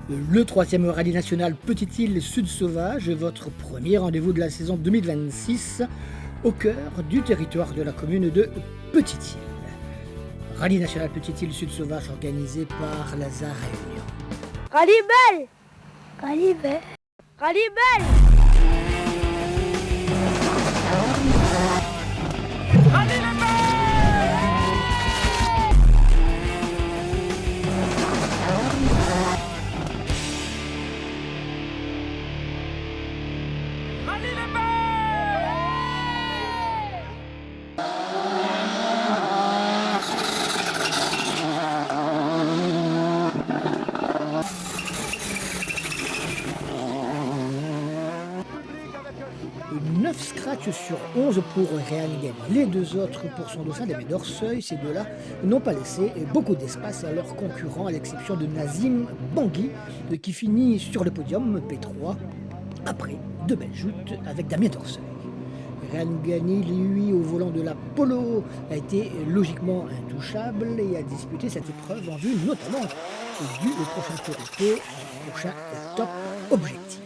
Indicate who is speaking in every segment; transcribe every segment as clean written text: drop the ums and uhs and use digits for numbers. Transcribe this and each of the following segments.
Speaker 1: Le troisième rallye national Petite Île Sud Sauvage, votre premier rendez-vous de la saison 2026 au cœur du territoire de la commune de Petite Île. Rallye national Petite Île Sud Sauvage organisé par Lazare Réunion.
Speaker 2: Rallye belle, rallye belle, rallye belle. Rallye le belle.
Speaker 1: Neuf scratchs sur 11 pour Réal Gagné. Les deux autres pour son dauphin Damien d'Orseuil. Ces deux-là n'ont pas laissé beaucoup d'espace à leurs concurrents, à l'exception de Nazim Bangui, qui finit sur le podium P3 après de belles joutes avec Damien d'Orseuil. Réal Gagné, lui, au volant de la Polo, a été logiquement intouchable et a disputé cette épreuve en vue notamment du prochain Tourité, prochain top objectif.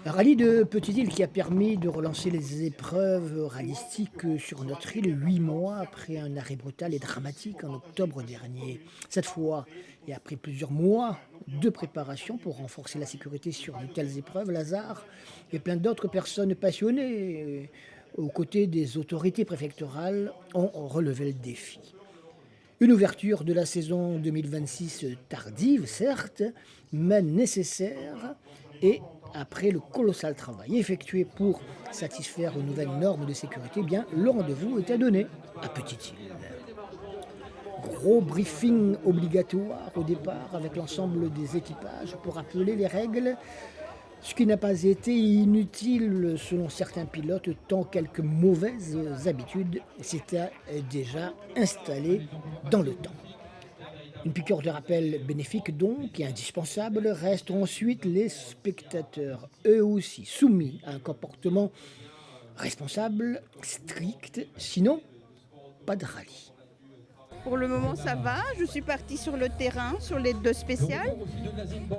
Speaker 1: Un rallye de Petite Île qui a permis de relancer les épreuves rallystiques sur notre île 8 mois après un arrêt brutal et dramatique en octobre dernier. Cette fois, et après plusieurs mois de préparation pour renforcer la sécurité sur de telles épreuves, Lazare et plein d'autres personnes passionnées aux côtés des autorités préfectorales ont relevé le défi. Une ouverture de la saison 2026 tardive, certes, mais nécessaire, et après le colossal travail effectué pour satisfaire aux nouvelles normes de sécurité, bien, le rendez-vous était donné à Petite Île. Gros briefing obligatoire au départ avec l'ensemble des équipages pour rappeler les règles, ce qui n'a pas été inutile selon certains pilotes, tant quelques mauvaises habitudes s'étaient déjà installées dans le temps. Une piqûre de rappel bénéfique donc et indispensable. Restent ensuite les spectateurs, eux aussi soumis à un comportement responsable, strict, sinon pas de rallye.
Speaker 3: Pour le moment, ça va. Je suis partie sur le terrain, sur les deux spéciales.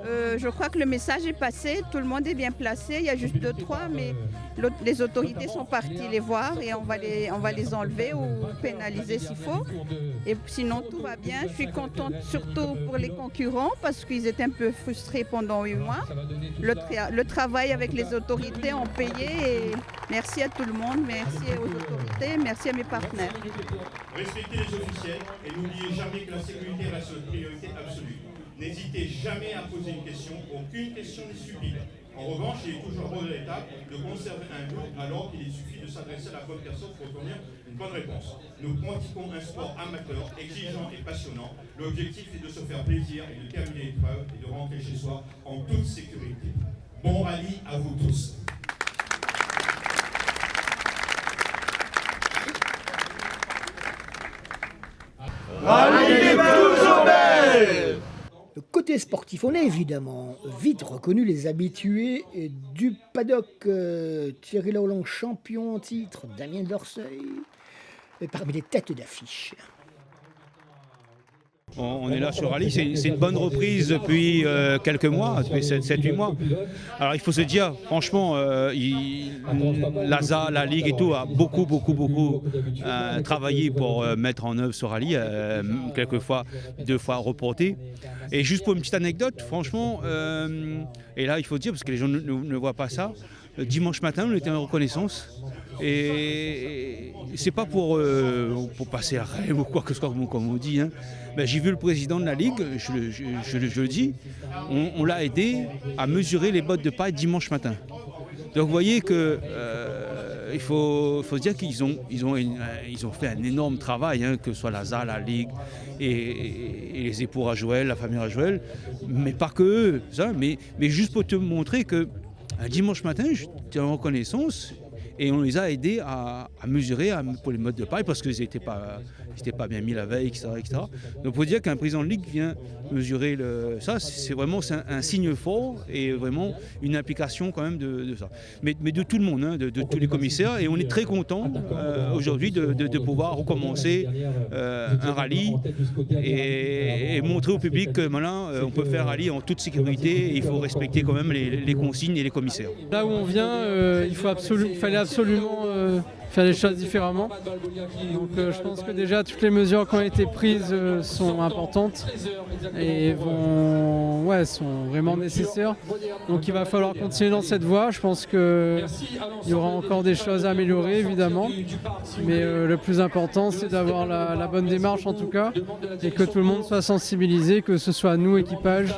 Speaker 3: Je crois que le message est passé. Tout le monde est bien placé. Il y a juste 2-3, mais les autorités sont parties les voir et on va les enlever ou pénaliser s'il faut. Et sinon, tout va bien. Je suis contente surtout pour les concurrents parce qu'ils étaient un peu frustrés pendant 8 mois. Le travail avec les autorités ont payé. Et merci à tout le monde. Merci aux autorités. Merci à mes partenaires.
Speaker 4: Respectez les officiels et n'oubliez jamais que la sécurité reste une priorité absolue. N'hésitez jamais à poser une question, aucune question n'est stupide. En revanche, il est toujours regrettable de conserver un doute alors qu'il suffit de s'adresser à la bonne personne pour obtenir une bonne réponse. Nous pratiquons un sport amateur, exigeant et passionnant. L'objectif est de se faire plaisir et de terminer l'épreuve et de rentrer chez soi en toute sécurité. Bon rallye à vous tous.
Speaker 5: Rallye toujours belle.
Speaker 1: Côté sportif, on a évidemment vite reconnu les habitués du paddock. Thierry Laurent, champion en titre, Damien d'Orseuil, parmi les têtes d'affiche.
Speaker 6: On est là sur Rallye, c'est une bonne reprise depuis quelques mois, depuis 7-8 mois. Alors il faut se dire, franchement, l'ASA, la Ligue et tout a beaucoup travaillé pour mettre en œuvre ce rallye, quelquefois 2 fois reporté. Et juste pour une petite anecdote, franchement, et là il faut dire, parce que les gens ne voient pas ça, dimanche matin on était en reconnaissance. Et c'est pas pour passer à rêve ou quoi que ce soit, comme on dit. Hein. Ben, j'ai vu le président de la Ligue, je le dis, on l'a aidé à mesurer les bottes de paille dimanche matin. Donc vous voyez que il faut se dire qu'ils ont fait un énorme travail, hein, que ce soit la ZA, la Ligue et les époux Rajoel, la famille Rajoel, mais pas que eux, ça, mais juste pour te montrer que un dimanche matin, j'étais en reconnaissance. et on les a aidés à mesurer pour les modes de paille parce qu'ils n'étaient pas bien mis la veille, etc. etc. Donc il faut dire qu'un président de ligue vient mesurer ça, c'est vraiment un signe fort et vraiment une implication quand même de ça. Mais de tout le monde, hein, de tous les commissaires, et on est très content aujourd'hui de pouvoir recommencer un rallye et montrer au public que maintenant on peut faire un rallye en toute sécurité et il faut respecter quand même les consignes et les commissaires.
Speaker 7: Là où on vient, il fallait absolument faire les choses différemment. Donc je pense que déjà toutes les mesures qui ont été prises sont importantes et sont vraiment nécessaires. Donc il va falloir continuer dans cette voie. Je pense qu'il y aura encore des choses à améliorer évidemment. Mais le plus important c'est d'avoir la bonne démarche en tout cas et que tout le monde soit sensibilisé, que ce soit nous, équipage,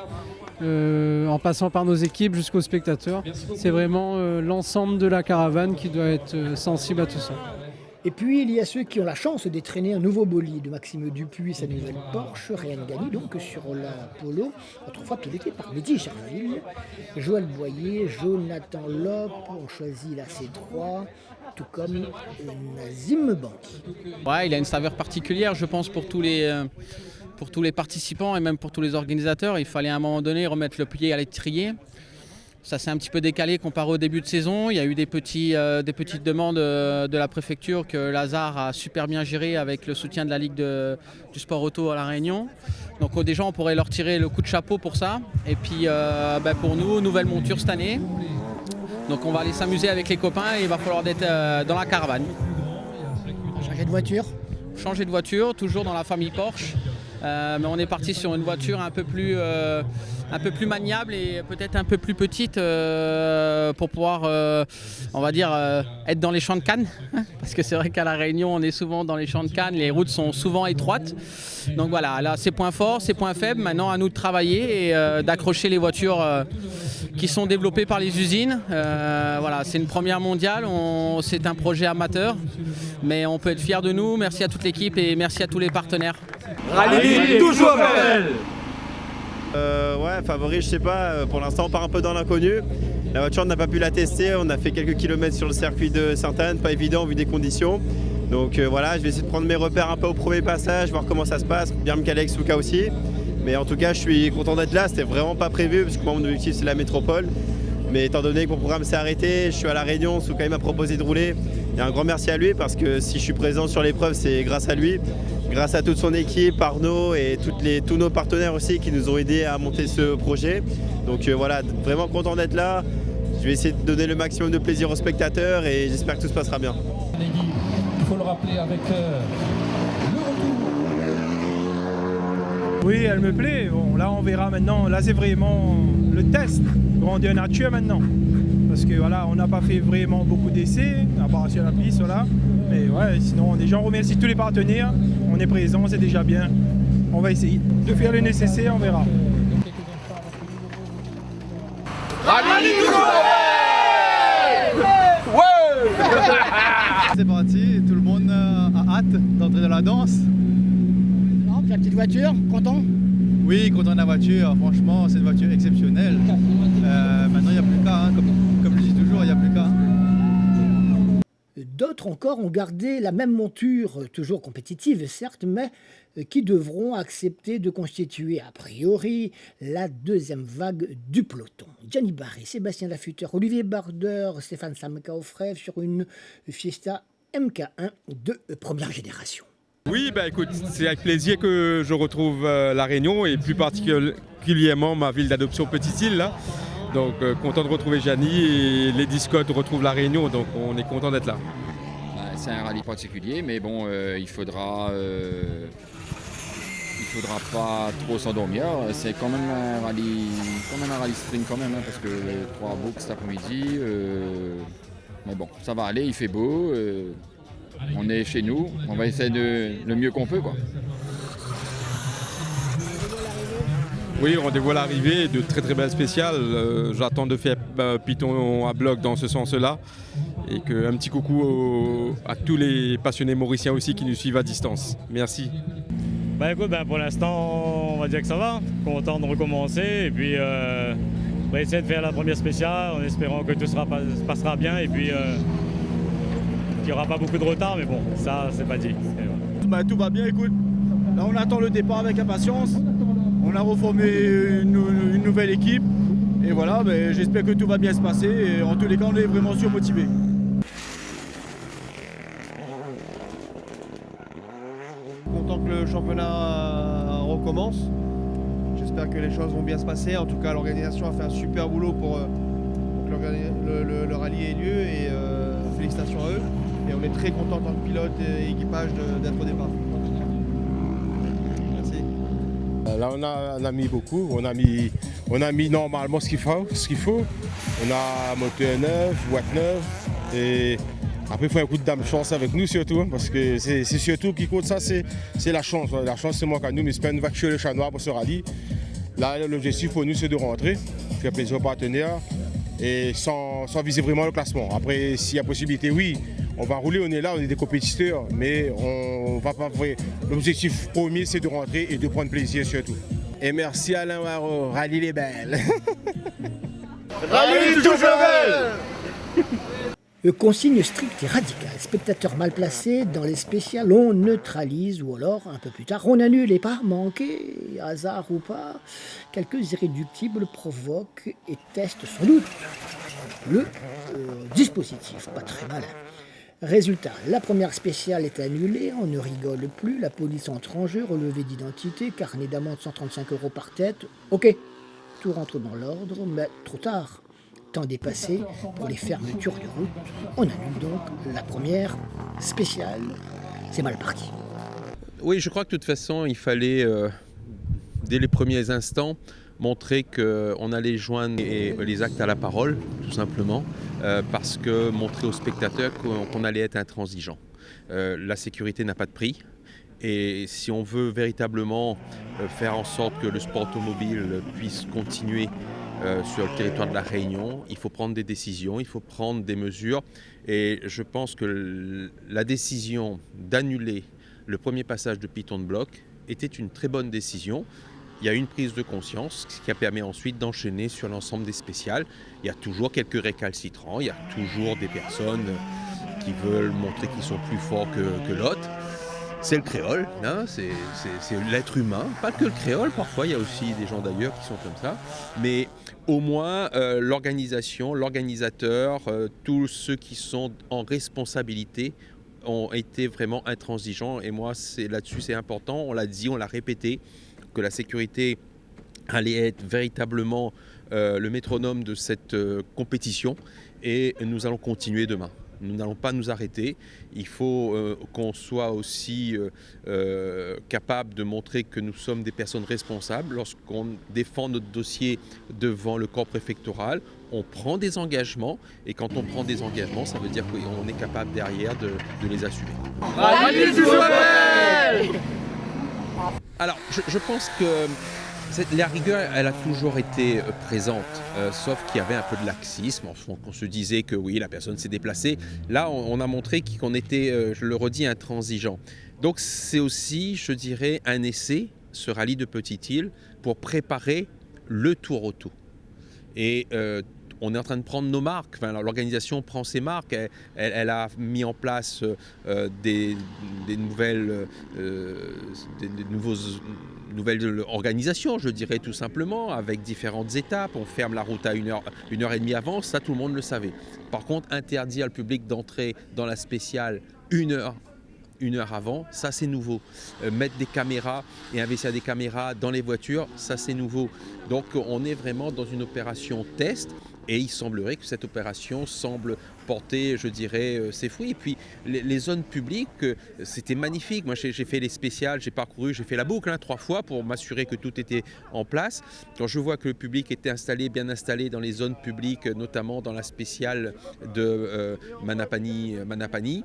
Speaker 7: en passant par nos équipes jusqu'aux spectateurs. C'est vraiment l'ensemble de la caravane qui doit être sensible à tout ça.
Speaker 1: Et puis il y a ceux qui ont la chance de traîner un nouveau bolide de Maxime Dupuis et sa nouvelle Porsche, Ryan Gagny, donc sur la Polo, autrefois pilotée par Mehdi Charville, Joël Boyer, Jonathan Lopp ont choisi la C3, tout comme Nazim Bangui.
Speaker 8: Ouais, il a une saveur particulière, je pense, pour tous les participants et même pour tous les organisateurs. Il fallait à un moment donné remettre le pied à l'étrier. Ça s'est un petit peu décalé comparé au début de saison. Il y a eu des petites demandes de la préfecture que Lazare a super bien géré avec le soutien de la Ligue du sport auto à La Réunion. Donc déjà on pourrait leur tirer le coup de chapeau pour ça. Et puis pour nous, nouvelle monture cette année. Donc on va aller s'amuser avec les copains et il va falloir être dans la caravane.
Speaker 1: Changer de voiture.
Speaker 8: Changer de voiture, toujours dans la famille Porsche. Mais on est parti sur une voiture un peu plus maniable et peut-être un peu plus petite pour pouvoir, on va dire, être dans les champs de Cannes. Parce que c'est vrai qu'à La Réunion, on est souvent dans les champs de Cannes, les routes sont souvent étroites. Donc voilà, là, c'est points forts, c'est points faibles. Maintenant, à nous de travailler et d'accrocher les voitures qui sont développées par les usines. Voilà, c'est une première mondiale, c'est un projet amateur. Mais on peut être fiers de nous. Merci à toute l'équipe et merci à tous les partenaires.
Speaker 5: Rallye toujours belle.
Speaker 9: Ouais, favori, je sais pas. Pour l'instant, on part un peu dans l'inconnu. La voiture, on n'a pas pu la tester. On a fait quelques kilomètres sur le circuit de Sainte-Anne, pas évident vu des conditions. Donc voilà, je vais essayer de prendre mes repères un peu au premier passage, voir comment ça se passe. Bien me caler avec Souka aussi. Mais en tout cas, je suis content d'être là. C'était vraiment pas prévu parce que moi, mon objectif, c'est la métropole. Mais étant donné que mon programme s'est arrêté, je suis à La Réunion, Souka m'a proposé de rouler. Et un grand merci à lui parce que si je suis présent sur l'épreuve, c'est grâce à lui, grâce à toute son équipe, Arnaud et tous nos partenaires aussi qui nous ont aidés à monter ce projet. Donc voilà, vraiment content d'être là. Je vais essayer de donner le maximum de plaisir aux spectateurs et j'espère que tout se passera bien.
Speaker 10: Il faut le rappeler avec le retour.
Speaker 11: Oui, elle me plaît. Bon, là, on verra maintenant. Là, c'est vraiment le test grandeur nature maintenant. Parce que voilà, on n'a pas fait vraiment beaucoup d'essais, à part sur la piste, voilà. Mais ouais, sinon, déjà, on remercie tous les partenaires. On est présents, c'est déjà bien. On va essayer de faire le nécessaire, on verra.
Speaker 5: Rallye toujours belle. Ouais.
Speaker 12: C'est parti, tout le monde a hâte d'entrer dans la danse.
Speaker 1: La petite voiture, content?
Speaker 12: Oui, content de la voiture, franchement, c'est une voiture exceptionnelle. Maintenant, il n'y a plus qu'à, hein. Comme je dis toujours, il n'y a plus qu'à.
Speaker 1: D'autres encore ont gardé la même monture, toujours compétitive certes, mais qui devront accepter de constituer a priori la deuxième vague du peloton. Gianni Barré, Sébastien Lafuteur, Olivier Bardeur, Stéphane Samka au Frève sur une Fiesta MK1 de première génération.
Speaker 13: Oui, écoute, c'est avec plaisir que je retrouve La Réunion et plus particulièrement ma ville d'adoption Petite-Île. Là. Donc content de retrouver Gianni et Lady Scott retrouve La Réunion, donc on est content d'être là.
Speaker 14: C'est un rallye particulier, mais bon, il faudra pas trop s'endormir. C'est quand même un rallye sprint quand même, hein, parce que 3 boucles cet après-midi. Mais bon, ça va aller, il fait beau. On est chez nous, on va essayer le mieux qu'on peut, quoi.
Speaker 13: Oui, rendez-vous à l'arrivée, de très belles spéciales. J'attends de faire Python à bloc dans ce sens-là. Et un petit coucou à tous les passionnés mauriciens aussi qui nous suivent à distance. Merci.
Speaker 15: Écoute, pour l'instant, on va dire que ça va. Content de recommencer. Et puis, on va essayer de faire la première spéciale en espérant que tout se passera bien. Et puis, qu'il n'y aura pas beaucoup de retard, mais bon, ça, c'est pas dit.
Speaker 16: Tout va bien, écoute. Là, on attend le départ avec impatience. On a reformé une nouvelle équipe. Et voilà, j'espère que tout va bien se passer. Et en tous les cas, on est vraiment surmotivés.
Speaker 17: Content que le championnat recommence. J'espère que les choses vont bien se passer. En tout cas, l'organisation a fait un super boulot pour que le rallye ait lieu. Et félicitations à eux. Et on est très content en tant que pilote et équipage d'être au départ. Merci.
Speaker 18: Là, on a mis beaucoup. On a mis normalement ce qu'il faut. On a moteur neuf, boîte neuve. Et après, il faut un coup de dame chance avec nous surtout. Parce que c'est surtout qui compte ça, c'est la chance. La chance, c'est moi qu'à nous, mais c'est pas une voiture de chat noir pour ce rallye. Là, l'objectif pour nous, c'est de rentrer, faire plaisir aux partenaires et sans viser vraiment le classement. Après, s'il y a possibilité, oui, on va rouler, on est là, on est des compétiteurs, mais on va pas vrai. L'objectif premier, c'est de rentrer et de prendre plaisir surtout. Et merci Alain Waro, rallye les belles.
Speaker 5: Rallye toujours belle.
Speaker 1: Consigne stricte et radicale. Spectateurs mal placés dans les spéciales, on neutralise ou alors, un peu plus tard, on annule et pas manqué, hasard ou pas. Quelques irréductibles provoquent et testent sans doute le dispositif, pas très malin. Résultat, la première spéciale est annulée, on ne rigole plus, la police entre en jeu, relevé d'identité, carnet d'amende 135 € par tête. Ok, tout rentre dans l'ordre, mais trop tard. Temps dépassé pour les fermetures de route. On annule donc la première spéciale. C'est mal parti.
Speaker 19: Oui, je crois que de toute façon, il fallait, dès les premiers instants, montrer qu'on allait joindre les actes à la parole, tout simplement, parce que montrer aux spectateurs qu'on allait être intransigeant. La sécurité n'a pas de prix. Et si on veut véritablement faire en sorte que le sport automobile puisse continuer sur le territoire de la Réunion, il faut prendre des décisions, il faut prendre des mesures. Et je pense que la décision d'annuler le premier passage de Piton de Bloc était une très bonne décision. Il y a une prise de conscience, ce qui a permis ensuite d'enchaîner sur l'ensemble des spéciales. Il y a toujours quelques récalcitrants, il y a toujours des personnes qui veulent montrer qu'ils sont plus forts que l'autre. C'est le créole, hein, c'est l'être humain, pas que le créole, parfois il y a aussi des gens d'ailleurs qui sont comme ça, mais au moins l'organisation, l'organisateur, tous ceux qui sont en responsabilité ont été vraiment intransigeants et moi là-dessus c'est important, on l'a dit, on l'a répété, que la sécurité allait être véritablement le métronome de cette compétition et nous allons continuer demain. Nous n'allons pas nous arrêter. Il faut qu'on soit aussi capable de montrer que nous sommes des personnes responsables. Lorsqu'on défend notre dossier devant le corps préfectoral, on prend des engagements. Et quand on prend des engagements, ça veut dire qu'on est capable derrière de les assumer.
Speaker 5: Rallye toujours belle.
Speaker 19: Alors, je pense que la rigueur, elle a toujours été présente, sauf qu'il y avait un peu de laxisme. On se disait que oui, la personne s'est déplacée. Là, on a montré qu'on était, je le redis, intransigeant. Donc c'est aussi, je dirais, un essai, ce rallye de Petite-Île, pour préparer le Tour Auto. Et on est en train de prendre nos marques. Enfin, l'organisation prend ses marques. Elle a mis en place des nouvelles organisations, je dirais tout simplement, avec différentes étapes. On ferme la route à 1h30 avant, ça tout le monde le savait. Par contre, interdire le public d'entrer dans la spéciale une heure avant, ça c'est nouveau. Mettre des caméras et investir des caméras dans les voitures, ça c'est nouveau. Donc on est vraiment dans une opération test. Et il semblerait que cette opération semble porter, je dirais, ses fruits. Et puis les zones publiques, c'était magnifique. Moi, j'ai fait les spéciales, j'ai fait la boucle 3 fois pour m'assurer que tout était en place. Quand je vois que le public était bien installé dans les zones publiques, notamment dans la spéciale de Manapani,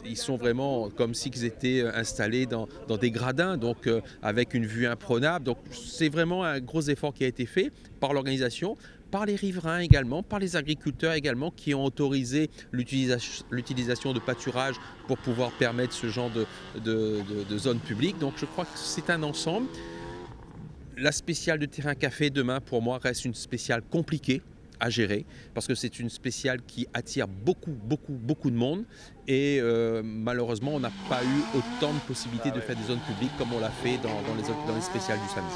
Speaker 19: ils sont vraiment comme s'ils étaient installés dans des gradins, donc avec une vue imprenable. Donc c'est vraiment un gros effort qui a été fait par l'organisation, par les riverains également, par les agriculteurs également qui ont autorisé l'utilisation de pâturage pour pouvoir permettre ce genre de zone publique. Donc je crois que c'est un ensemble. La spéciale de terrain café demain pour moi reste une spéciale compliquée à gérer parce que c'est une spéciale qui attire beaucoup de monde et malheureusement on n'a pas eu autant de possibilités de faire des zones publiques comme on l'a fait dans les spéciales du samedi.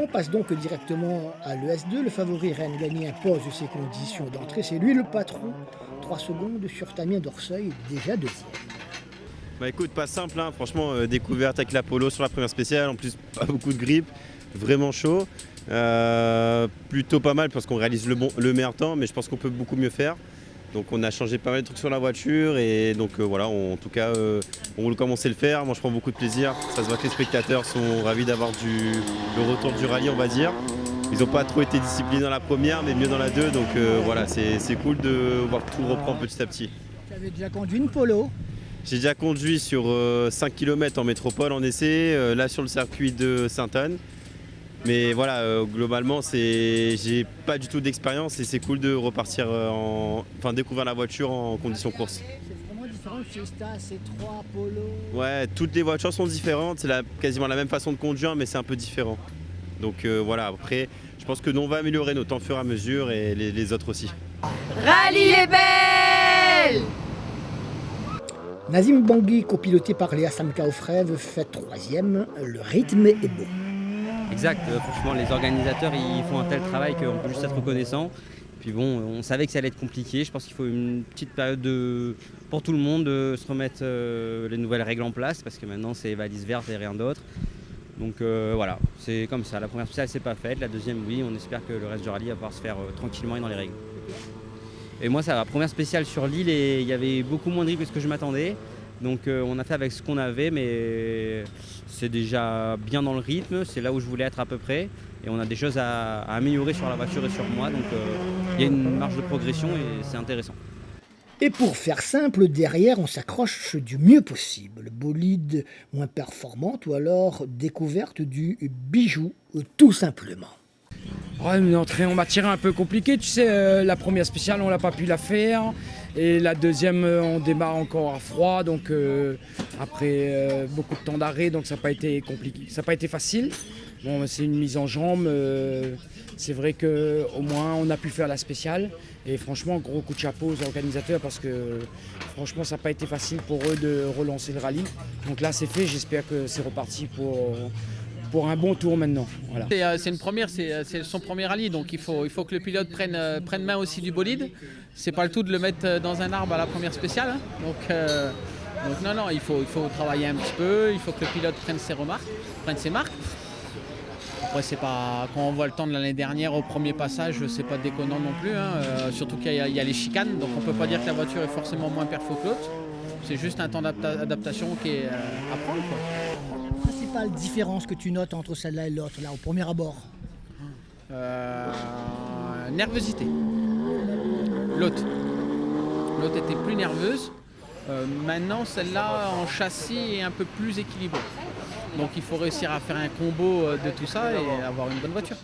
Speaker 1: On passe donc directement à l'ES2. Le favori Rennes Gagny impose ses conditions d'entrée. C'est lui le patron. 3 secondes sur Damien Dorseuil, déjà deuxième.
Speaker 9: Bah écoute, pas simple, hein. Franchement, découverte avec l'Apollo sur la première spéciale, en plus pas beaucoup de grippe, vraiment chaud. Plutôt pas mal parce qu'on réalise le meilleur temps, mais je pense qu'on peut beaucoup mieux faire. Donc on a changé pas mal de trucs sur la voiture et donc voilà, en tout cas on roule comme on sait le faire. Moi je prends beaucoup de plaisir, ça se voit que les spectateurs sont ravis d'avoir le retour du rallye, on va dire. Ils n'ont pas trop été disciplinés dans la première mais mieux dans la 2, donc voilà, c'est cool de voir tout reprendre petit à petit.
Speaker 1: Tu avais déjà conduit une Polo?
Speaker 9: J'ai déjà conduit sur 5 km en métropole en essai, là sur le circuit de Sainte-Anne. Mais voilà, globalement, j'ai pas du tout d'expérience et c'est cool de repartir, découvrir la voiture en conditions course.
Speaker 1: C'est vraiment différent, Fiesta, C3, Polo.
Speaker 9: Ouais, toutes les voitures sont différentes, c'est quasiment la même façon de conduire, mais c'est un peu différent. Donc voilà, après, je pense que nous on va améliorer nos temps au fur et à mesure et les autres aussi.
Speaker 2: Rallye les belles!
Speaker 1: Nazim Bangui, copiloté par Léa Samka-Ofrève, fait 3e. Le rythme est beau.
Speaker 20: Exact, franchement les organisateurs ils font un tel travail qu'on peut juste être reconnaissant. Puis bon, on savait que ça allait être compliqué, je pense qu'il faut une petite période pour tout le monde de se remettre les nouvelles règles en place parce que maintenant c'est valise verte et rien d'autre. Donc voilà, c'est comme ça, la première spéciale c'est pas faite, la deuxième oui, on espère que le reste du rallye va pouvoir se faire tranquillement et dans les règles. Et moi ça va, première spéciale sur l'île et il y avait beaucoup moins de rythme que ce que je m'attendais. Donc on a fait avec ce qu'on avait, mais c'est déjà bien dans le rythme, c'est là où je voulais être à peu près. Et on a des choses à améliorer sur la voiture et sur moi, donc il y a une marge de progression et c'est intéressant.
Speaker 1: Et pour faire simple, derrière on s'accroche du mieux possible. Bolide moins performante ou alors découverte du bijou, tout simplement.
Speaker 21: Ouais, une entrée en matière un peu compliquée, tu sais, la première spéciale on n'a pas pu la faire. Et la deuxième, on démarre encore à froid, donc après beaucoup de temps d'arrêt, donc ça n'a pas été compliqué, ça n'a pas été facile. Bon, c'est une mise en jambe, c'est vrai qu'au moins on a pu faire la spéciale. Et franchement, gros coup de chapeau aux organisateurs parce que franchement, ça n'a pas été facile pour eux de relancer le rallye. Donc là, c'est fait, j'espère que c'est reparti pour un bon tour maintenant. Voilà.
Speaker 8: C'est une première, c'est son premier rallye, donc il faut que le pilote prenne main aussi du bolide. C'est pas le tout de le mettre dans un arbre à la première spéciale. Hein. Donc non, il faut travailler un petit peu, il faut que le pilote prenne ses marques. Après, c'est pas, quand on voit le temps de l'année dernière au premier passage, c'est pas déconnant non plus. Hein. Surtout qu'il y a les chicanes, donc on peut pas dire que la voiture est forcément moins perfo que l'autre. C'est juste un temps d'adaptation qui est à prendre, quoi.
Speaker 1: Principale différence que tu notes entre celle-là et l'autre, là, au premier abord?
Speaker 8: Nervosité. L'autre était plus nerveuse. Maintenant, celle-là, en châssis, est un peu plus équilibrée. Donc il faut réussir à faire un combo de tout ça et avoir une bonne voiture.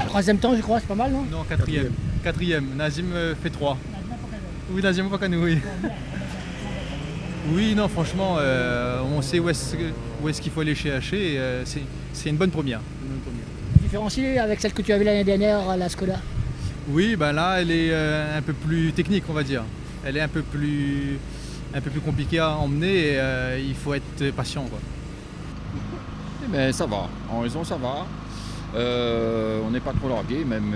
Speaker 1: Troisième temps, je crois, c'est pas mal, non?
Speaker 12: Non, quatrième. Nazim fait 3. Oui, Nazim Pakanou, oui. Oui, non, franchement, on sait où est-ce qu'il faut aller chez Haché. C'est une bonne première.
Speaker 1: Différenciée avec celle que tu avais l'année dernière à la Skoda?
Speaker 12: Oui, ben là, elle est un peu plus technique, on va dire. Elle est un peu plus compliquée à emmener et il faut être patient, quoi.
Speaker 14: Eh ben, ça va, en raison ça va. On n'est pas trop largué, même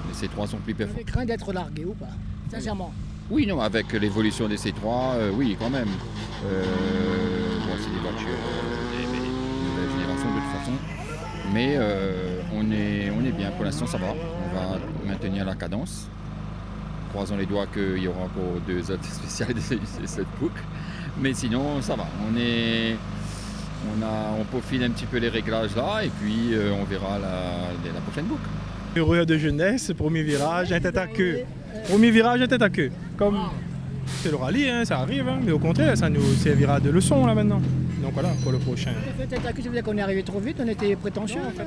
Speaker 14: les C3 sont plus
Speaker 1: Vous
Speaker 14: performants.
Speaker 1: avez craint d'être largué ou pas? Sincèrement?
Speaker 14: Oui, non, avec l'évolution des C3, oui, quand même. Bon, c'est des voitures de nouvelle génération de toute façon. Mais on est bien, pour l'instant ça va. On va maintenir la cadence. Croisons les doigts qu'il y aura encore 2 autres spéciales de cette boucle. Mais sinon ça va. On peaufine un petit peu les réglages là et puis on verra la prochaine boucle.
Speaker 11: Heureux de jeunesse, premier virage, un tête à queue. Premier virage, un tête à queue. Comme c'est le rallye, hein, ça arrive, hein, mais au contraire, ça nous servira de leçon là maintenant. Donc voilà, pour le prochain.
Speaker 1: Tête à queue, ça veut dire qu'on est arrivé trop vite, on était prétentieux.
Speaker 11: En fait,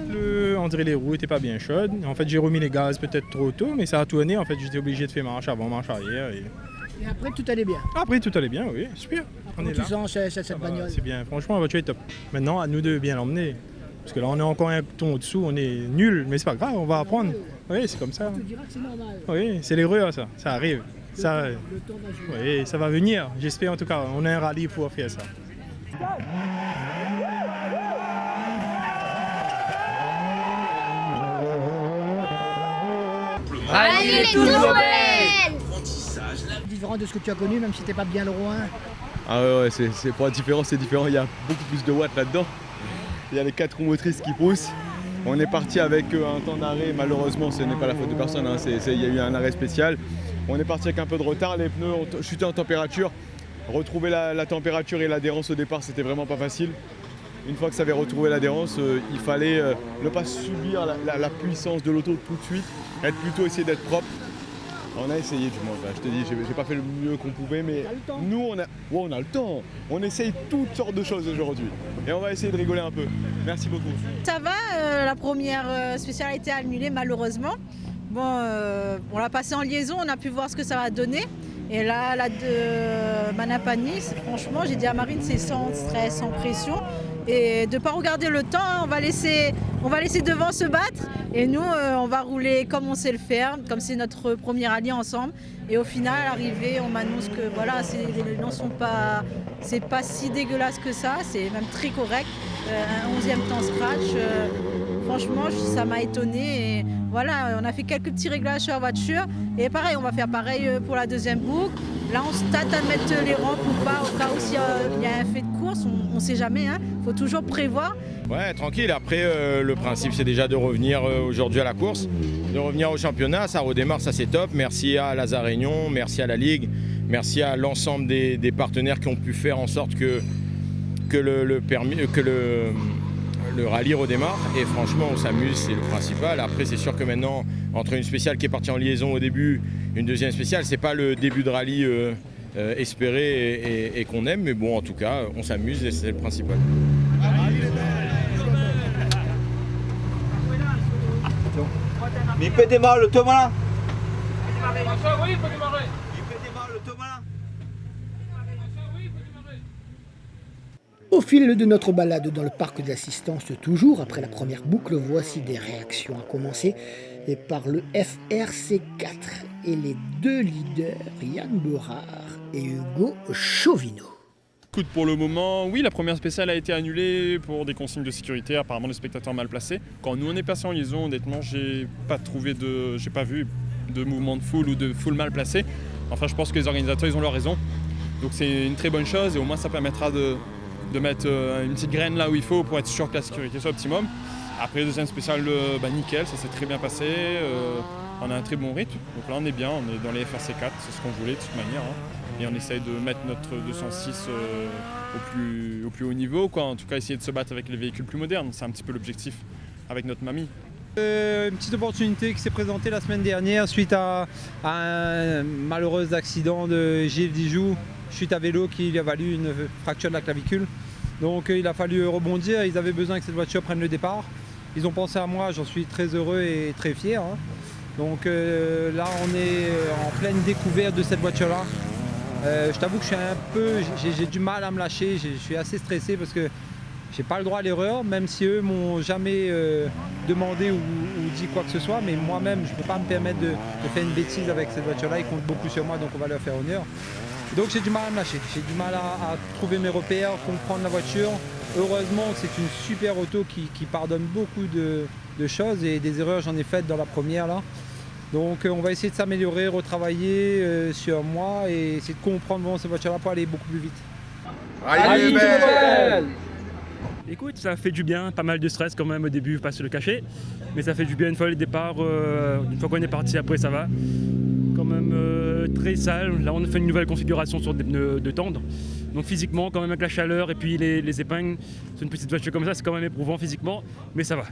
Speaker 11: on dirait les roues n'étaient pas bien chaudes. En fait, j'ai remis les gaz peut-être trop tôt, mais ça a tourné. En fait, j'étais obligé de faire marche avant, marche arrière. Et
Speaker 1: Et après, tout allait bien.
Speaker 11: Après, tout allait bien, oui, super.
Speaker 1: Comment tu sens cette bagnole?
Speaker 11: C'est bien, franchement, la voiture est top. Maintenant, à nous de bien l'emmener. Parce que là, on est encore un ton au-dessous, on est nul, mais c'est pas grave, on va apprendre. Oui, c'est comme ça.
Speaker 1: Tu diras que c'est normal.
Speaker 11: Oui, c'est l'erreur, ça arrive. Ça,
Speaker 1: Le temps va jouer.
Speaker 11: oui, ça va venir, j'espère en tout cas. On a un rallye pour faire ça.
Speaker 2: Rallye les toujours belles.
Speaker 1: Différent de ce que tu as connu, même si t'es pas bien loin.
Speaker 3: Ah ouais, c'est pas différent, c'est différent. Il y a beaucoup plus de watts là-dedans. Il y a les 4 roues motrices qui poussent. On est parti avec un temps d'arrêt, malheureusement ce n'est pas la faute de personne, hein. Il y a eu un arrêt spécial. On est parti avec un peu de retard, les pneus ont chuté en température. Retrouver la température et l'adhérence au départ, c'était vraiment pas facile. Une fois que ça avait retrouvé l'adhérence, il fallait ne pas subir la puissance de l'auto tout de suite, plutôt essayer d'être propre. On a essayé du moins, je te dis, j'ai pas fait le mieux qu'on pouvait, mais nous on a le temps. On essaye toutes sortes de choses aujourd'hui et on va essayer de rigoler un peu. Merci beaucoup.
Speaker 22: Ça va, la première spéciale a été annulée malheureusement. Bon, on l'a passé en liaison, on a pu voir ce que ça va donner. Et là, la de Manapani, franchement, j'ai dit à Marine, c'est sans stress, sans pression. Et de ne pas regarder le temps, hein, on va laisser devant se battre. Et nous, on va rouler comme on sait le faire, comme c'est notre premier rallye ensemble. Et au final, à l'arrivée, on m'annonce que voilà, les noms sont pas, c'est pas si dégueulasse que ça, c'est même très correct. Un 11e temps scratch, franchement, ça m'a étonné. Et voilà, on a fait quelques petits réglages sur la voiture. Et pareil, on va faire pareil pour la deuxième boucle. Là, on se tâte à mettre les rampes ou pas, au cas où il y a un fait de course, on ne sait jamais, hein. Faut toujours prévoir.
Speaker 18: Ouais, tranquille. Après, le principe, c'est déjà de revenir aujourd'hui à la course, de revenir au championnat. Ça redémarre, ça c'est top. Merci à Lazare Réunion, merci à la Ligue, merci à l'ensemble des partenaires qui ont pu faire en sorte que le rallye redémarre. Et franchement, on s'amuse, c'est le principal. Après, c'est sûr que maintenant, entre une spéciale qui est partie en liaison au début, une deuxième spéciale, c'est pas le début de rallye espéré et qu'on aime. Mais bon, en tout cas, on s'amuse et c'est le principal.
Speaker 5: Mais il peut démarrer le Thomas.
Speaker 22: Oui, il peut démarrer.
Speaker 1: Au fil de notre balade dans le parc d'assistance, toujours après la première boucle, voici des réactions à commencer par le FRC4 et les deux leaders Yann Borard et Hugo Chauvineau.
Speaker 23: Écoute, pour le moment, oui, la première spéciale a été annulée pour des consignes de sécurité, apparemment des spectateurs mal placés. Quand nous on est passé en liaison, honnêtement, j'ai pas vu de mouvement de foule ou de foule mal placée. Enfin, je pense que les organisateurs, ils ont leur raison. Donc c'est une très bonne chose et au moins ça permettra de mettre une petite graine là où il faut pour être sûr que la sécurité soit optimum. Après, deuxième spéciale, nickel, ça s'est très bien passé. On a un très bon rythme. Donc là, on est bien, on est dans les FRC4, c'est ce qu'on voulait de toute manière. Hein. Et on essaye de mettre notre 206 au plus haut niveau, quoi. En tout cas, essayer de se battre avec les véhicules plus modernes. C'est un petit peu l'objectif avec notre mamie.
Speaker 12: Une petite opportunité qui s'est présentée la semaine dernière suite à un malheureux accident de Gilles Dijoux, chute à vélo qui lui a valu une fracture de la clavicule. Donc il a fallu rebondir, ils avaient besoin que cette voiture prenne le départ. Ils ont pensé à moi, j'en suis très heureux et très fier. Hein. Donc là on est en pleine découverte de cette voiture-là. Je t'avoue que j'ai du mal à me lâcher, je suis assez stressé parce que j'ai pas le droit à l'erreur, même si eux m'ont jamais demandé ou dit quoi que ce soit, mais moi-même je peux pas me permettre de faire une bêtise avec cette voiture-là, ils comptent beaucoup sur moi donc on va leur faire honneur. Donc j'ai du mal à me lâcher, j'ai du mal à trouver mes repères, comprendre la voiture. Heureusement c'est une super auto qui pardonne beaucoup de choses et des erreurs j'en ai faites dans la première là. Donc on va essayer de s'améliorer, retravailler sur moi et essayer de comprendre vraiment cette voiture là pour aller beaucoup plus vite.
Speaker 5: Rallye les belles.
Speaker 24: Écoute, ça fait du bien, pas mal de stress quand même au début, pas se le cacher. Mais ça fait du bien une fois le départ, une fois qu'on est parti après ça va. Quand même très sale, là on a fait une nouvelle configuration sur des pneus de tendre. Donc physiquement quand même avec la chaleur et puis les épingles, sur une petite voiture comme ça c'est quand même éprouvant physiquement. Mais ça va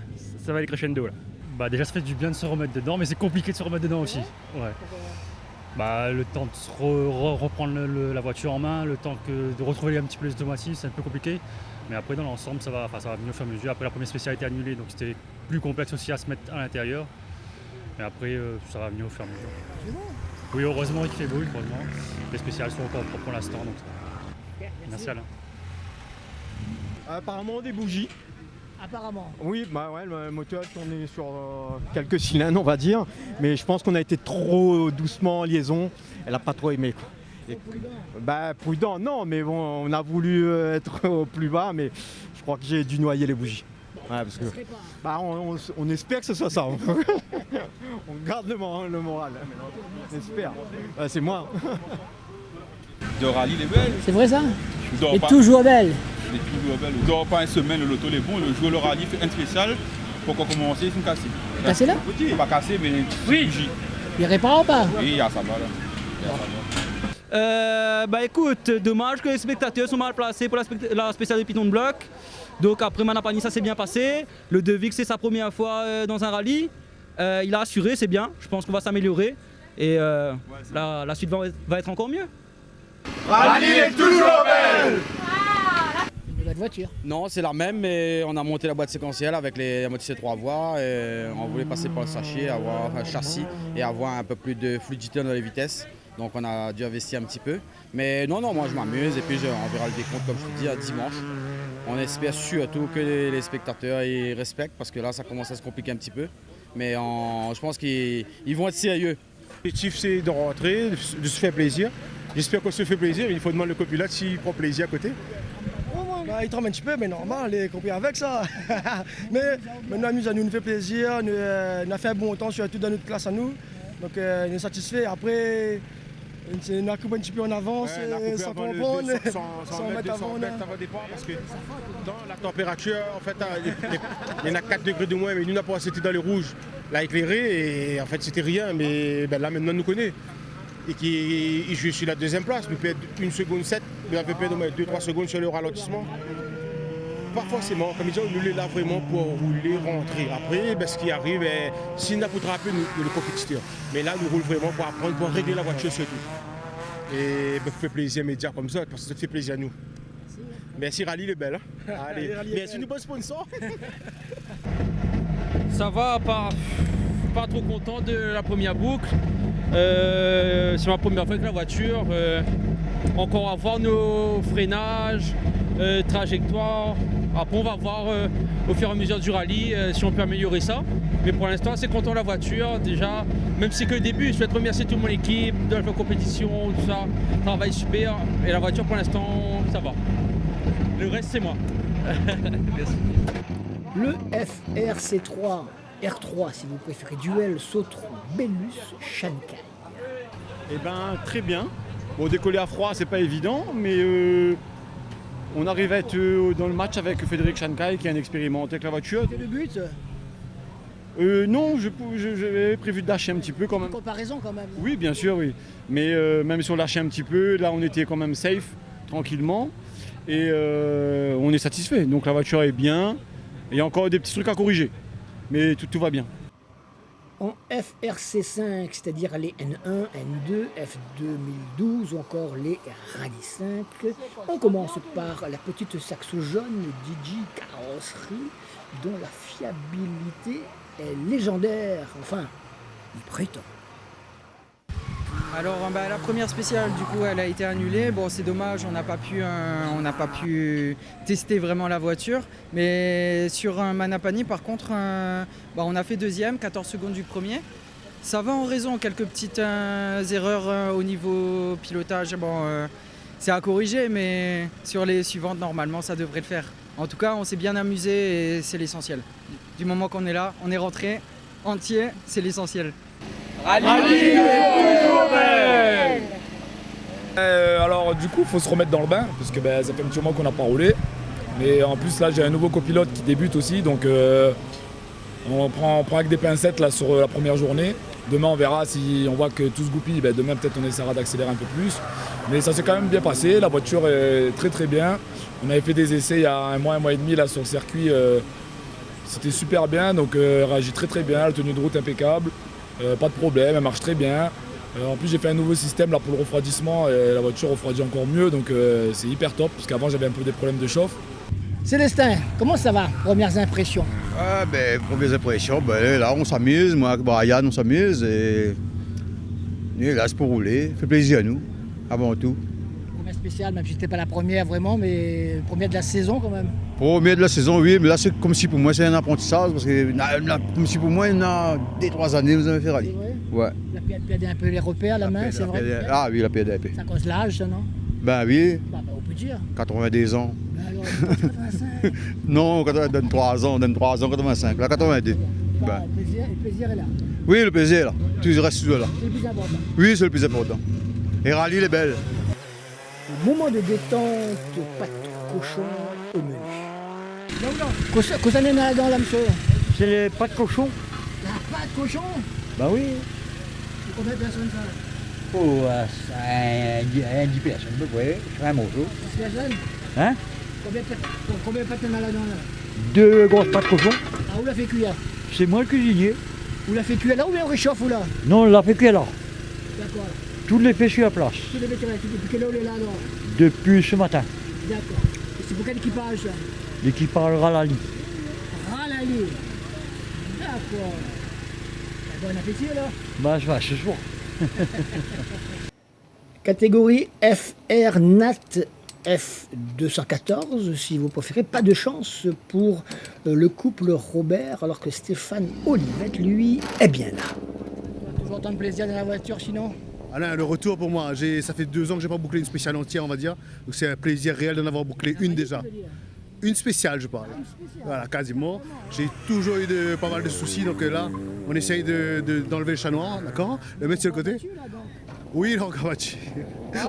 Speaker 24: aller crescendo là.
Speaker 15: Bah déjà ça fait du bien de se remettre dedans, mais c'est compliqué de se remettre dedans aussi. Ouais. Bah, le temps de reprendre la voiture en main, le temps de retrouver un petit peu les automatismes, c'est un peu compliqué. Mais après dans l'ensemble ça va venir au fur et à mesure. Après la première spéciale a été annulée donc c'était plus complexe aussi à se mettre à l'intérieur. Mais après ça va venir au fur et à mesure. Oui, heureusement il fait beau, heureusement. Les spéciales sont encore propres pour l'instant, donc merci Alain.
Speaker 4: Apparemment des bougies.
Speaker 1: Apparemment.
Speaker 4: Oui, bah ouais, le moteur tournait sur quelques cylindres, on va dire. Mais je pense qu'on a été trop doucement en liaison. Elle n'a pas trop aimé, quoi. Bah prudent, non, mais bon, on a voulu être au plus bas, mais je crois que j'ai dû noyer les bougies. Ouais, parce que, bah, on espère que ce soit ça. On garde le moral. On espère. C'est moi.
Speaker 5: De rallye, les belles.
Speaker 1: C'est vrai ça?
Speaker 5: Et
Speaker 1: toujours belle.
Speaker 5: Il est toujours belle. Il dort pas une semaine, le loto est bon. Le jour le rallye fait un spécial. Pour qu'on commence, il faut casser.
Speaker 1: Cassé là?
Speaker 5: Oui, pas casser, mais
Speaker 15: oui.
Speaker 1: Il répare ou pas?
Speaker 5: Oui, il y a ça va là.
Speaker 6: Bah écoute, dommage que les spectateurs sont mal placés pour la spéciale de Piton de Bloc. Donc après Manapani, ça s'est bien passé. Le Devix, c'est sa première fois dans un rallye. Il a assuré, c'est bien. Je pense qu'on va s'améliorer. Et la suite va être encore mieux.
Speaker 5: Rallye est toujours belle.
Speaker 1: Une nouvelle voiture.
Speaker 21: Non, c'est la même, mais on a monté la boîte séquentielle avec les motrices 3 voies. Et on voulait passer par le sachet, avoir un châssis et avoir un peu plus de fluidité dans les vitesses. Donc on a dû investir un petit peu. Mais non, moi je m'amuse et puis on verra le décompte comme je te dis à dimanche. On espère surtout que les spectateurs ils respectent parce que là ça commence à se compliquer un petit peu. Mais je pense qu'ils vont être sérieux.
Speaker 18: L'objectif c'est de rentrer, de se faire plaisir. J'espère qu'on se fait plaisir, il faut demander au copilote s'il prend plaisir à côté.
Speaker 7: Bah, il tremble un petit peu, mais normal, il est compris avec ça. Mais nous amusons, nous fait plaisir, nous a fait un bon temps, surtout dans notre classe à nous. Donc nous est satisfait. Après, on a coupé un petit peu en avance, sans comprendre, sans mettre avant.
Speaker 18: Départ parce que dans la température, en fait, il y en a 4 degrés de moins, mais nous n'a pas été dans les rouges, l'a éclairé et en fait c'était rien, mais ben, là maintenant nous connaît. Et qui joue sur la deuxième place, nous perd 1 seconde 7, nous avons perdu 2-3 secondes sur le ralentissement. Pas forcément, comme ils disent, nous est là vraiment pour rouler, rentrer. Après, ben, ce qui arrive, s'il n'a pas attraper le compétiteur. Mais là, nous roulons vraiment pour apprendre, pour régler la voiture surtout. Et ben, fait plaisir à médias comme ça, parce que ça fait plaisir à nous. Merci Rallye, le bel. Hein. Allez, merci nous bon sponsor.
Speaker 6: Ça va, pas trop content de la première boucle. C'est ma première fois avec la voiture. Encore à voir nos freinages, trajectoires. Après on va voir au fur et à mesure du rallye si on peut améliorer ça. Mais pour l'instant assez content de la voiture. Déjà, même si c'est que le début, je souhaite remercier toute mon équipe de la compétition, tout ça. Travail super. Et la voiture pour l'instant ça va. Le reste c'est moi. Merci.
Speaker 1: Le FRC3, R3 si vous préférez, duel Sautron, Bellus, Shankai.
Speaker 16: Eh ben très bien. Bon, décoller à froid c'est pas évident, mais on arrive à être dans le match avec Frédéric Shankai qui est un expérimenté avec la voiture.
Speaker 1: C'est le but?
Speaker 16: Non, j'avais prévu de lâcher un petit peu quand même.
Speaker 1: Une comparaison quand même.
Speaker 16: Oui, bien sûr, oui. Mais même si on lâchait un petit peu, là on était quand même safe, tranquillement. Et on est satisfait. Donc la voiture est bien. Il y a encore des petits trucs à corriger. Mais tout va bien.
Speaker 1: En FRC5, c'est-à-dire les N1, N2, F2012 ou encore les Rallye 5, on commence par la petite Saxo jaune Digi carrosserie dont la fiabilité est légendaire, enfin, il prétend.
Speaker 10: Alors la première spéciale du coup elle a été annulée, bon c'est dommage, on n'a pas pu tester vraiment la voiture, mais sur un Manapani par contre on a fait deuxième, 14 secondes du premier. Ça va en raison, quelques petites erreurs au niveau pilotage, c'est à corriger mais sur les suivantes normalement ça devrait le faire. En tout cas on s'est bien amusé et c'est l'essentiel. Du moment qu'on est là, on est rentré entier, c'est l'essentiel.
Speaker 25: Rallye toujours belle. Alors du coup il faut se remettre dans le bain parce que ça fait un petit moment qu'on n'a pas roulé. Mais en plus là j'ai un nouveau copilote qui débute aussi donc on prend avec des pincettes là sur la première journée. Demain on verra si on voit que tout se goupille, demain peut-être on essaiera d'accélérer un peu plus. Mais ça s'est quand même bien passé, la voiture est très très bien. On avait fait des essais il y a un mois et demi là sur le circuit. C'était super bien, donc elle réagit très très bien, la tenue de route impeccable. Pas de problème, elle marche très bien. En plus j'ai fait un nouveau système là pour le refroidissement et la voiture refroidit encore mieux donc c'est hyper top parce qu'avant j'avais un peu des problèmes de chauffe.
Speaker 1: Célestin, comment ça va? Premières impressions?
Speaker 26: Premières impressions, là on s'amuse, moi avec Brian on s'amuse et
Speaker 9: On est là, c'est pour rouler, ça fait plaisir à nous, avant tout.
Speaker 1: Première spéciale, même si c'était pas la première vraiment, mais première de la saison quand même.
Speaker 9: Premier de la saison, oui, mais là c'est comme si pour moi c'est un apprentissage, parce que comme si pour moi il y en a des 3 années vous avez fait rallye. Ouais.
Speaker 1: Il a perdu un peu les repères, la main, c'est vrai.
Speaker 9: Ah oui, il a perdu un peu.
Speaker 1: Ça cause l'âge, ça, non?
Speaker 9: Ben oui.
Speaker 1: On peut dire.
Speaker 9: 82 ans.
Speaker 1: Ben alors, 85.
Speaker 9: Non, donne 3 ans, 85, là 82. Ben.
Speaker 1: Le plaisir est là.
Speaker 9: Oui, le plaisir est là. Tout reste toujours là.
Speaker 1: C'est le plus important.
Speaker 9: Oui, c'est le plus important. Et rallye les belles.
Speaker 1: Moment de détente, pâte cochon au menu. Non, qu'est-ce qu'on a là-dedans, là, monsieur?
Speaker 13: C'est les pâtes cochon.
Speaker 1: La pâte cochon?
Speaker 13: Bah oui.
Speaker 1: C'est combien de personnes, ça?
Speaker 13: Oh, c'est 10 personnes, à peu près. Je fais un morceau.
Speaker 1: 10 personnes?
Speaker 13: Hein?
Speaker 1: Combien de pâtes on a là-dedans, là?
Speaker 13: 2 grosses pâtes cochon.
Speaker 1: Ah, où l'a fait cuire?
Speaker 13: C'est moi le cuisinier.
Speaker 1: Vous l'a fait cuire là ou bien on réchauffe ou là?
Speaker 13: Non, on l'a fait cuire là.
Speaker 1: D'accord.
Speaker 13: Tout les fait sur la place.
Speaker 1: Tous les vétérinaires, depuis quelle heure on est là alors?
Speaker 13: Depuis ce matin.
Speaker 1: D'accord. Et c'est pour quel équipage ça?
Speaker 13: L'équipage Rallali.
Speaker 1: Rallali. D'accord. Bon appétit alors?
Speaker 13: Bah, je vais ce soir.
Speaker 1: Catégorie FR Nat F214, si vous préférez. Pas de chance pour le couple Robert, alors que Stéphane Olivette, lui, est bien là. Toujours autant de plaisir dans la voiture sinon?
Speaker 17: Alain, le retour pour moi, ça fait 2 ans que je n'ai pas bouclé une spéciale entière, on va dire. Donc c'est un plaisir réel d'en avoir bouclé une déjà. Une spéciale, je parle. Voilà, quasiment. J'ai toujours eu pas mal de soucis, donc là, on essaye d'enlever le chat noir, d'accord? Le mettre sur le côté. Oui, il est encore battu.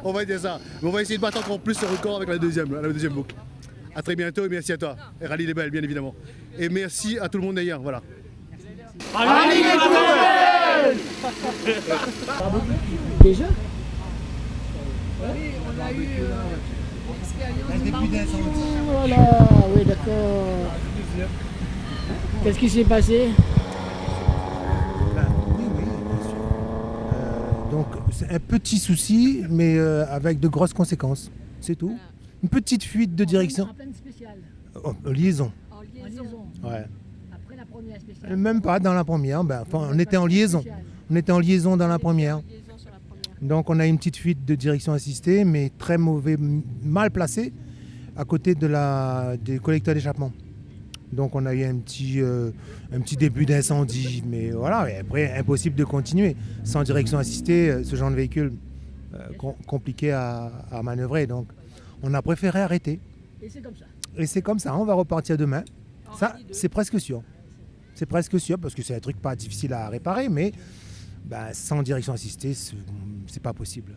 Speaker 17: On va dire ça. Mais on va essayer de battre encore plus le record avec la deuxième boucle. A très bientôt et merci à toi. Et Rallye les Belles, bien évidemment. Et merci à tout le monde d'ailleurs, voilà.
Speaker 2: Rallye les Belles.
Speaker 1: Déjà?
Speaker 2: Oui, on a eu l'expérience.
Speaker 1: Voilà, oui, d'accord. Qu'est-ce qui s'est passé?
Speaker 19: Donc c'est un petit souci, mais avec de grosses conséquences. C'est tout. Une petite fuite de direction.
Speaker 1: En pleine spéciale.
Speaker 19: En liaison.
Speaker 1: En liaison.
Speaker 19: Ouais.
Speaker 1: Après la première spéciale.
Speaker 19: Même pas dans la première. Enfin, on était en liaison. On était en liaison dans la première. Donc on a une petite fuite de direction assistée, mais très mal placée, à côté des collecteurs d'échappement. Donc on a eu un petit début d'incendie, mais voilà, et après impossible de continuer. Sans direction assistée, ce genre de véhicule, compliqué à manœuvrer. Donc on a préféré arrêter.
Speaker 1: Et c'est comme ça.
Speaker 19: Et c'est comme ça, on va repartir demain. Ça, c'est presque sûr. C'est presque sûr, parce que c'est un truc pas difficile à réparer, mais sans direction assistée, c'est pas possible.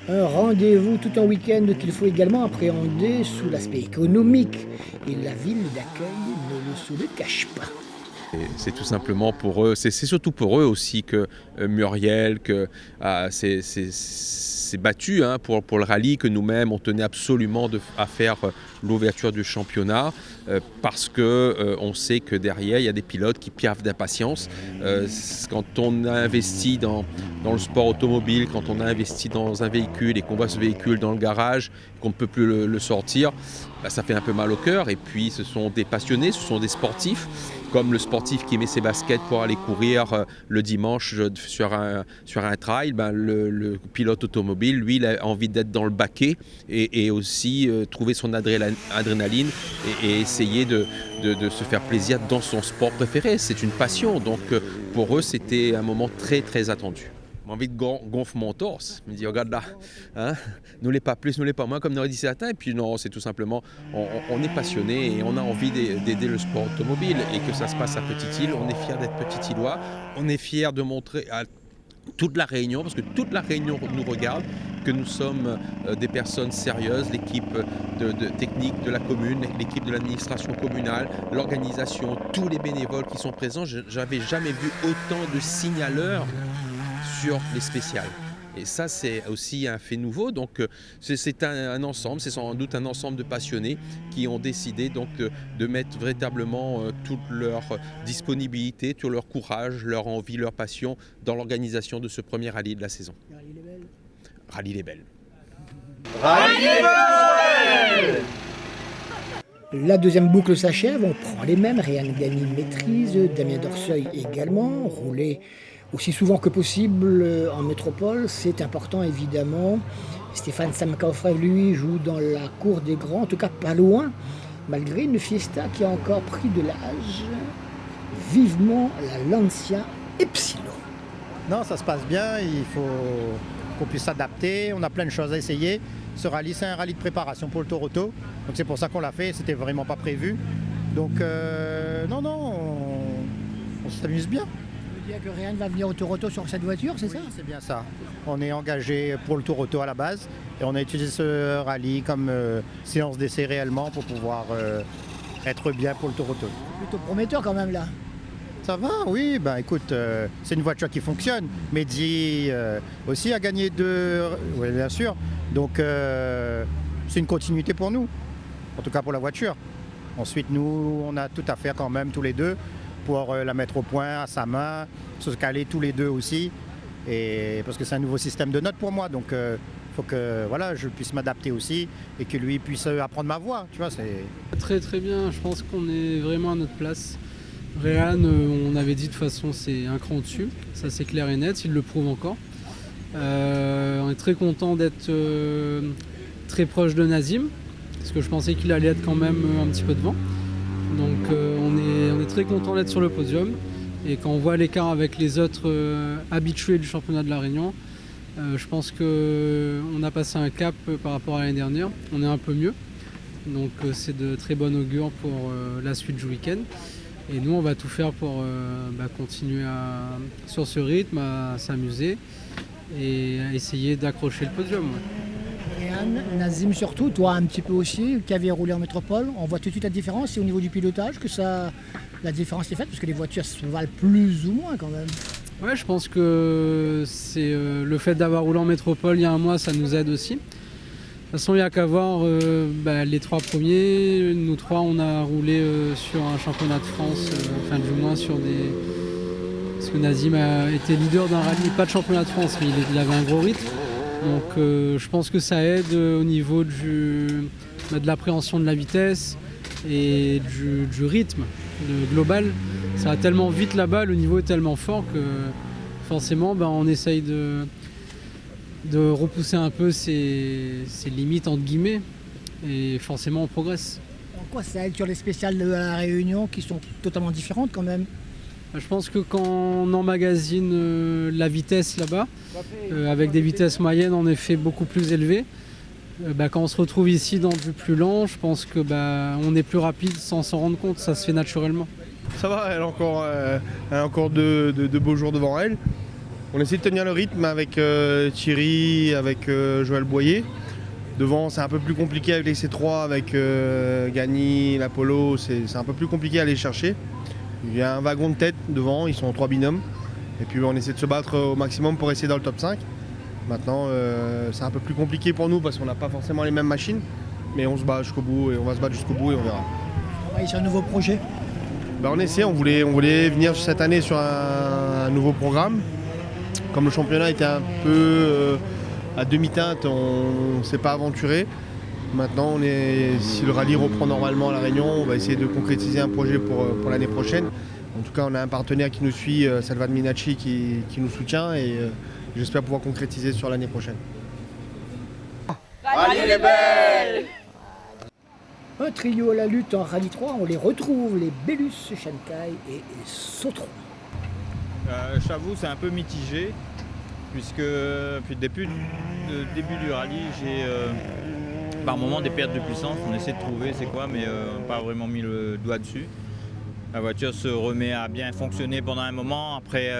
Speaker 1: Un rendez-vous tout un week-end qu'il faut également appréhender sous l'aspect économique. Et la ville d'accueil ne le cache pas.
Speaker 20: C'est tout simplement pour eux, c'est surtout pour eux aussi que Muriel s'est battu pour le rallye, que nous-mêmes on tenait absolument à faire l'ouverture du championnat parce qu'on sait que derrière il y a des pilotes qui piaffent d'impatience. Quand on a investi dans le sport automobile, quand on a investi dans un véhicule et qu'on voit ce véhicule dans le garage, qu'on ne peut plus le sortir, ça fait un peu mal au cœur. Et puis ce sont des passionnés, ce sont des sportifs, comme le sportif qui met ses baskets pour aller courir le dimanche sur un trail, le pilote automobile, lui, il a envie d'être dans le baquet et aussi trouver son adrénaline et essayer de se faire plaisir dans son sport préféré. C'est une passion, donc pour eux, c'était un moment très très attendu. J'ai envie de gonfler mon torse. Je me dis, regarde là, nous les pas plus, nous les pas moins, comme nous aurait dit certains. Et puis non, c'est tout simplement, on est passionné et on a envie d'aider le sport automobile et que ça se passe à Petite-Île. On est fiers d'être Petite-Îlois. On est fiers de montrer à toute la Réunion, parce que toute la Réunion nous regarde, que nous sommes des personnes sérieuses, l'équipe technique de la commune, l'équipe de l'administration communale, l'organisation, tous les bénévoles qui sont présents. J'avais jamais vu autant de signaleurs sur les spéciales. Et ça, c'est aussi un fait nouveau. Donc, c'est un ensemble, c'est sans doute un ensemble de passionnés qui ont décidé donc de mettre véritablement toute leur disponibilité, tout leur courage, leur envie, leur passion dans l'organisation de ce premier rallye de la saison. Rallye les Belles.
Speaker 2: Rallye les Belles.
Speaker 1: La deuxième boucle s'achève, on prend les mêmes, Réal Gagny maîtrise, Damien Dorseuil également, roulé aussi souvent que possible en métropole. C'est important évidemment. Stéphane Samkauffer, lui, joue dans la cour des grands, en tout cas pas loin, malgré une fiesta qui a encore pris de l'âge. Vivement la Lancia Epsilon.
Speaker 3: Non, ça se passe bien, il faut qu'on puisse s'adapter, on a plein de choses à essayer. Ce rallye, c'est un rallye de préparation pour le Toronto, donc c'est pour ça qu'on l'a fait, c'était vraiment pas prévu. Donc on s'amuse bien.
Speaker 1: Ça veut dire que Ryan va venir au Toronto sur cette voiture, c'est ça?
Speaker 3: C'est bien ça. On est engagé pour le Toronto à la base et on a utilisé ce rallye comme séance d'essai réellement pour pouvoir être bien pour le Toronto.
Speaker 1: Plutôt prometteur quand même là.
Speaker 3: Ça va, oui, écoute, c'est une voiture qui fonctionne. Mehdi aussi a gagné 2, oui bien sûr. Donc c'est une continuité pour nous, en tout cas pour la voiture. Ensuite, nous, on a tout à faire quand même tous les deux pour la mettre au point à sa main, se caler tous les deux aussi. Et parce que c'est un nouveau système de notes pour moi, donc faut que je puisse m'adapter aussi et que lui puisse apprendre ma voix. Tu vois, c'est
Speaker 8: très très bien. Je pense qu'on est vraiment à notre place. Ryan, on avait dit de toute façon, c'est un cran au-dessus. Ça, c'est clair et net. Il le prouve encore. On est très content d'être très proche de Nazim, parce que je pensais qu'il allait être quand même un petit peu devant. Donc on est très content d'être sur le podium. Et quand on voit l'écart avec les autres habitués du championnat de La Réunion, je pense qu'on a passé un cap par rapport à l'année dernière. On est un peu mieux. Donc c'est de très bon augure pour la suite du week-end. Et nous, on va tout faire pour continuer sur ce rythme, à s'amuser et à essayer d'accrocher le podium. Ouais.
Speaker 1: Ryan, Nazim surtout, toi un petit peu aussi, qui avait roulé en métropole, on voit tout de suite la différence. C'est au niveau du pilotage que la différence est faite, parce que les voitures se valent plus ou moins quand même.
Speaker 8: Ouais, je pense que c'est le fait d'avoir roulé en métropole il y a un mois, ça nous aide aussi. De toute façon, il n'y a qu'à voir les 3 premiers. Nous 3, on a roulé sur un championnat de France, enfin du moins sur des... Parce que Nazim a été leader d'un rallye, pas de championnat de France, mais il avait un gros rythme. Donc je pense que ça aide au niveau de l'appréhension de la vitesse et du rythme global. Ça va tellement vite là-bas, le niveau est tellement fort que forcément on essaye de repousser un peu ses limites entre guillemets et forcément on progresse.
Speaker 1: En quoi ça aide sur les spéciales de la Réunion qui sont totalement différentes quand même?
Speaker 8: Je pense que quand on emmagasine la vitesse là-bas, avec des vitesses moyennes en effet beaucoup plus élevées, quand on se retrouve ici dans du plus lent, je pense que on est plus rapide sans s'en rendre compte, ça se fait naturellement.
Speaker 11: Ça va, elle a encore de beaux jours devant elle. On essaie de tenir le rythme avec Thierry, avec Joël Boyer. Devant, c'est un peu plus compliqué avec les C3, avec Gagny, l'Apollo, c'est un peu plus compliqué à aller chercher. Il y a un wagon de tête devant, ils sont en 3 binômes. Et puis on essaie de se battre au maximum pour essayer dans le top 5. Maintenant, c'est un peu plus compliqué pour nous parce qu'on n'a pas forcément les mêmes machines. Mais on se bat jusqu'au bout et on va se battre jusqu'au bout et on verra.
Speaker 1: Ouais, c'est un nouveau projet.
Speaker 11: On essaie, on voulait venir cette année sur un nouveau programme. Comme le championnat était un peu à demi-teinte, on ne s'est pas aventuré. Maintenant, si le rallye reprend normalement à La Réunion, on va essayer de concrétiser un projet pour l'année prochaine. En tout cas, on a un partenaire qui nous suit, Salvan Minacci, qui nous soutient et j'espère pouvoir concrétiser sur l'année prochaine.
Speaker 2: Rallye les belles!
Speaker 1: Un trio à la lutte en Rallye 3, on les retrouve, les Bellus, Shankai et Sautron.
Speaker 14: J'avoue, c'est un peu mitigé, puisque depuis le début du rallye, j'ai par moment des pertes de puissance. On essaie de trouver c'est quoi, mais on n'a pas vraiment mis le doigt dessus. La voiture se remet à bien fonctionner pendant un moment, après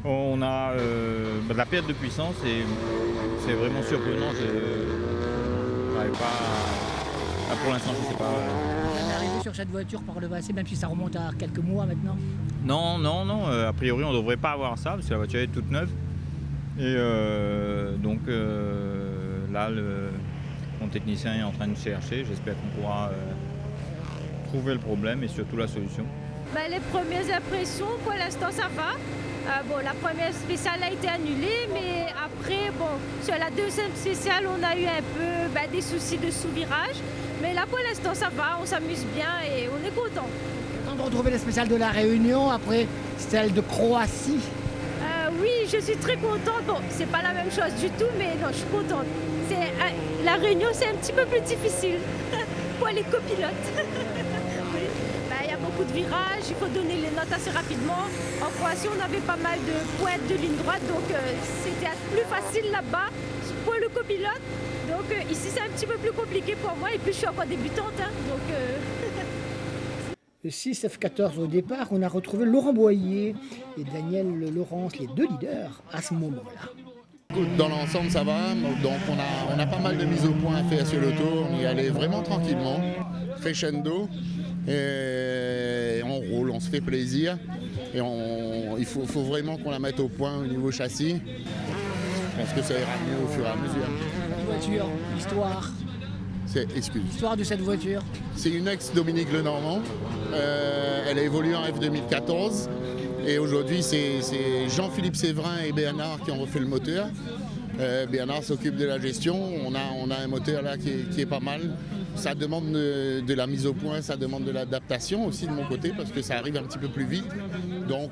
Speaker 14: on a de la perte de puissance et c'est vraiment surprenant. Je n'arrive pas pour l'instant, je ne sais pas.
Speaker 1: On est arrivé sur cette voiture par le passé, même si ça remonte à quelques mois maintenant.
Speaker 14: Non, a priori on ne devrait pas avoir ça, parce que la voiture est toute neuve. Et donc là, mon technicien est en train de chercher, j'espère qu'on pourra trouver le problème et surtout la solution.
Speaker 2: Les premières impressions, pour l'instant ça va. La première spéciale a été annulée, mais après, sur la deuxième spéciale, on a eu un peu des soucis de sous-virage. Mais là, pour l'instant, ça va, on s'amuse bien et on est content.
Speaker 1: On va retrouver les spéciales de La Réunion, après celle de Croatie.
Speaker 2: oui, je suis très contente. Bon, c'est pas la même chose du tout, mais non, je suis contente. La réunion, c'est un petit peu plus difficile pour les copilotes. Oui. Il y a beaucoup de virages, il faut donner les notes assez rapidement. En Croatie, on avait pas mal de pointes de ligne droite, donc c'était plus facile là-bas pour le copilote. Donc ici, c'est un petit peu plus compliqué pour moi, et puis je suis encore débutante. Donc,
Speaker 1: 6 F14 au départ, on a retrouvé Laurent Boyer et Daniel Laurence, les deux leaders, à ce moment-là.
Speaker 4: Dans l'ensemble, ça va. Donc on a pas mal de mises au point à faire sur le tour. On y allait vraiment tranquillement, crescendo. Et on roule, on se fait plaisir. Et il faut vraiment qu'on la mette au point au niveau châssis. Je pense que ça ira mieux au fur et à mesure.
Speaker 1: Voiture, histoire.
Speaker 4: L'histoire
Speaker 1: de cette voiture.
Speaker 4: C'est une ex-Dominique Lenormand. Elle a évolué en F2014. Et aujourd'hui, c'est Jean-Philippe Séverin et Bernard qui ont refait le moteur. Bernard s'occupe de la gestion. On a un moteur là qui est pas mal. Ça demande de la mise au point, ça demande de l'adaptation aussi de mon côté parce que ça arrive un petit peu plus vite. Donc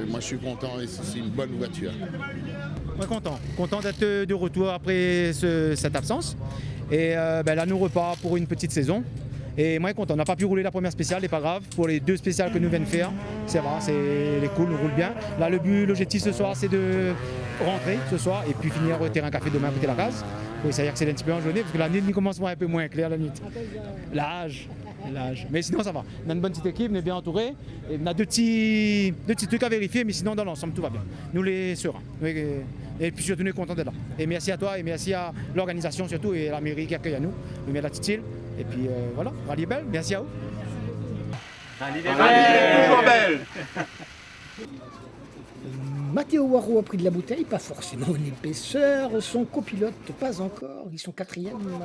Speaker 4: moi je suis content et c'est une bonne voiture.
Speaker 12: Moi content d'être de retour après cette absence. Et là nous repart pour une petite saison. Et moi content, on n'a pas pu rouler la première spéciale, c'est pas grave. Pour les deux spéciales que nous venons de faire, c'est vrai, c'est cool, on roule bien. Là l'objectif ce soir c'est de rentrer ce soir et puis finir au terrain café demain à côté de la case. Pour essayer d'accélérer un petit peu en journée parce que la nuit commence un peu moins clair la nuit. L'âge. Mais sinon ça va. On a une bonne petite équipe, on est bien entouré. Et on a deux petits trucs à vérifier, mais sinon dans l'ensemble tout va bien. Nous les sereins. Et puis surtout nous sommes contents d'être là. Et merci à toi et merci à l'organisation surtout et à la mairie qui accueille à nous. Nous met la petite île. Et puis voilà, rallye est belle, merci à vous.
Speaker 22: Rallye est toujours belle.
Speaker 1: Matteo Waro a pris de la bouteille, pas forcément en épaisseur. Son copilote, pas encore. Ils sont 4e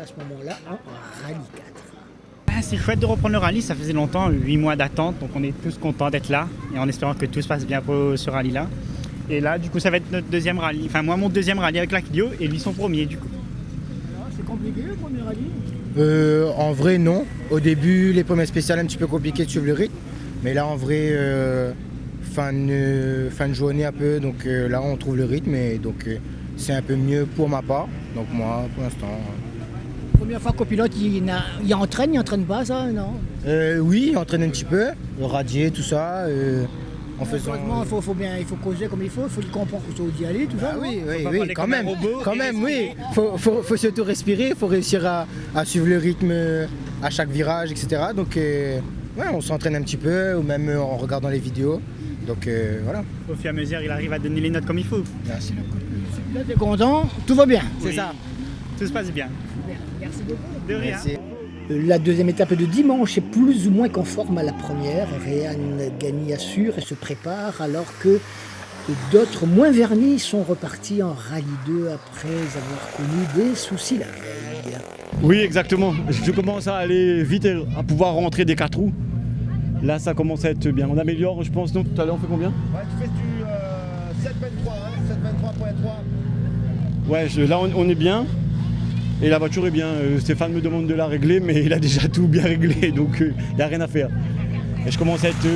Speaker 1: à ce moment-là en Rallye 4.
Speaker 23: C'est chouette de reprendre le rallye, ça faisait longtemps, 8 mois d'attente, donc on est tous contents d'être là et en espérant que tout se passe bien pour ce rallye-là. Et là, du coup, ça va être notre deuxième rallye. Enfin, moi, mon deuxième rallye avec la Clio et lui son premier, du coup.
Speaker 1: C'est compliqué le premier rallye ?
Speaker 12: En vrai, non. Au début, les premières spéciales, un petit peu compliqué de suivre le rythme. Mais là, en vrai, fin de journée un peu, donc là, on trouve le rythme et donc c'est un peu mieux pour ma part. Donc moi, pour l'instant...
Speaker 1: Première fois copilote, il entraîne pas ça, non ?
Speaker 12: Oui, il entraîne un petit peu, le radier, tout ça. En faisant...
Speaker 1: Il faut causer comme il faut lui comprendre qu'il faut y aller, tout ça.
Speaker 12: Oui, quand même, oui. Faut surtout respirer, il faut réussir à suivre le rythme à chaque virage, etc. Donc on s'entraîne un petit peu, ou même en regardant les vidéos. Donc voilà.
Speaker 23: Au fur et à mesure, il arrive à donner les notes comme il faut.
Speaker 12: Merci.
Speaker 1: Là, t'es content, tout va bien.
Speaker 23: C'est ça, tout se passe bien.
Speaker 1: Merci beaucoup.
Speaker 23: De rien.
Speaker 1: Merci. La deuxième étape de dimanche est plus ou moins conforme à la première. Réan Gagny assure et se prépare alors que d'autres moins vernis sont repartis en Rallye 2 après avoir connu des soucis la veille.
Speaker 24: Oui, exactement. Je commence à aller vite et à pouvoir rentrer des 4 roues. Là, ça commence à être bien. On améliore, je pense. Non, tout à l'heure, on fait combien ?
Speaker 22: Ouais, tu fais du 7,23, 7,23,3.
Speaker 24: Ouais, là, on est bien. Et la voiture est bien. Stéphane me demande de la régler, mais il a déjà tout bien réglé, donc il n'y a rien à faire. Et je commence à être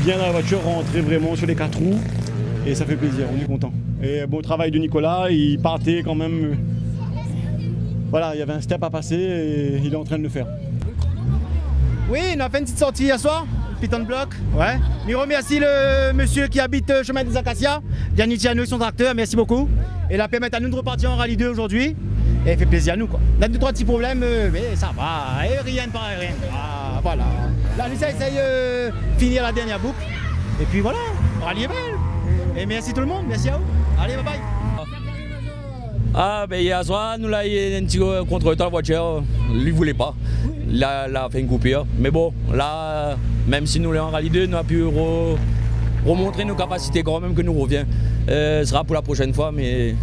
Speaker 24: bien dans la voiture, rentrer vraiment sur les 4 roues, et ça fait plaisir, on est content. Et beau travail de Nicolas, il partait quand même. Voilà, il y avait un step à passer et il est en train de le faire.
Speaker 12: Oui, on a fait une petite sortie hier soir, pit on block. Ouais. Je remercie le monsieur qui habite chemin des Acacias, Gianni Ciano et son tracteur, merci beaucoup. Et la permet à nous de repartir en Rallye 2 aujourd'hui. Et fait plaisir à nous quoi. On a 2-3 petits problèmes, mais ça va, et rien de pareil, rien. Ah, voilà. Là, on essaye de finir la dernière boucle. Et puis voilà, rallye est belle. Et merci tout le monde, merci à vous. Allez, bye bye.
Speaker 26: Ah, ben hier soir, nous là, il y a un petit contre la voiture, lui voulait pas. Là, il a fait une coupure. Mais bon, là, même si nous l'avons en Rallye 2, nous avons pu remontrer nos capacités quand même que nous revient. Ce sera pour la prochaine fois, mais.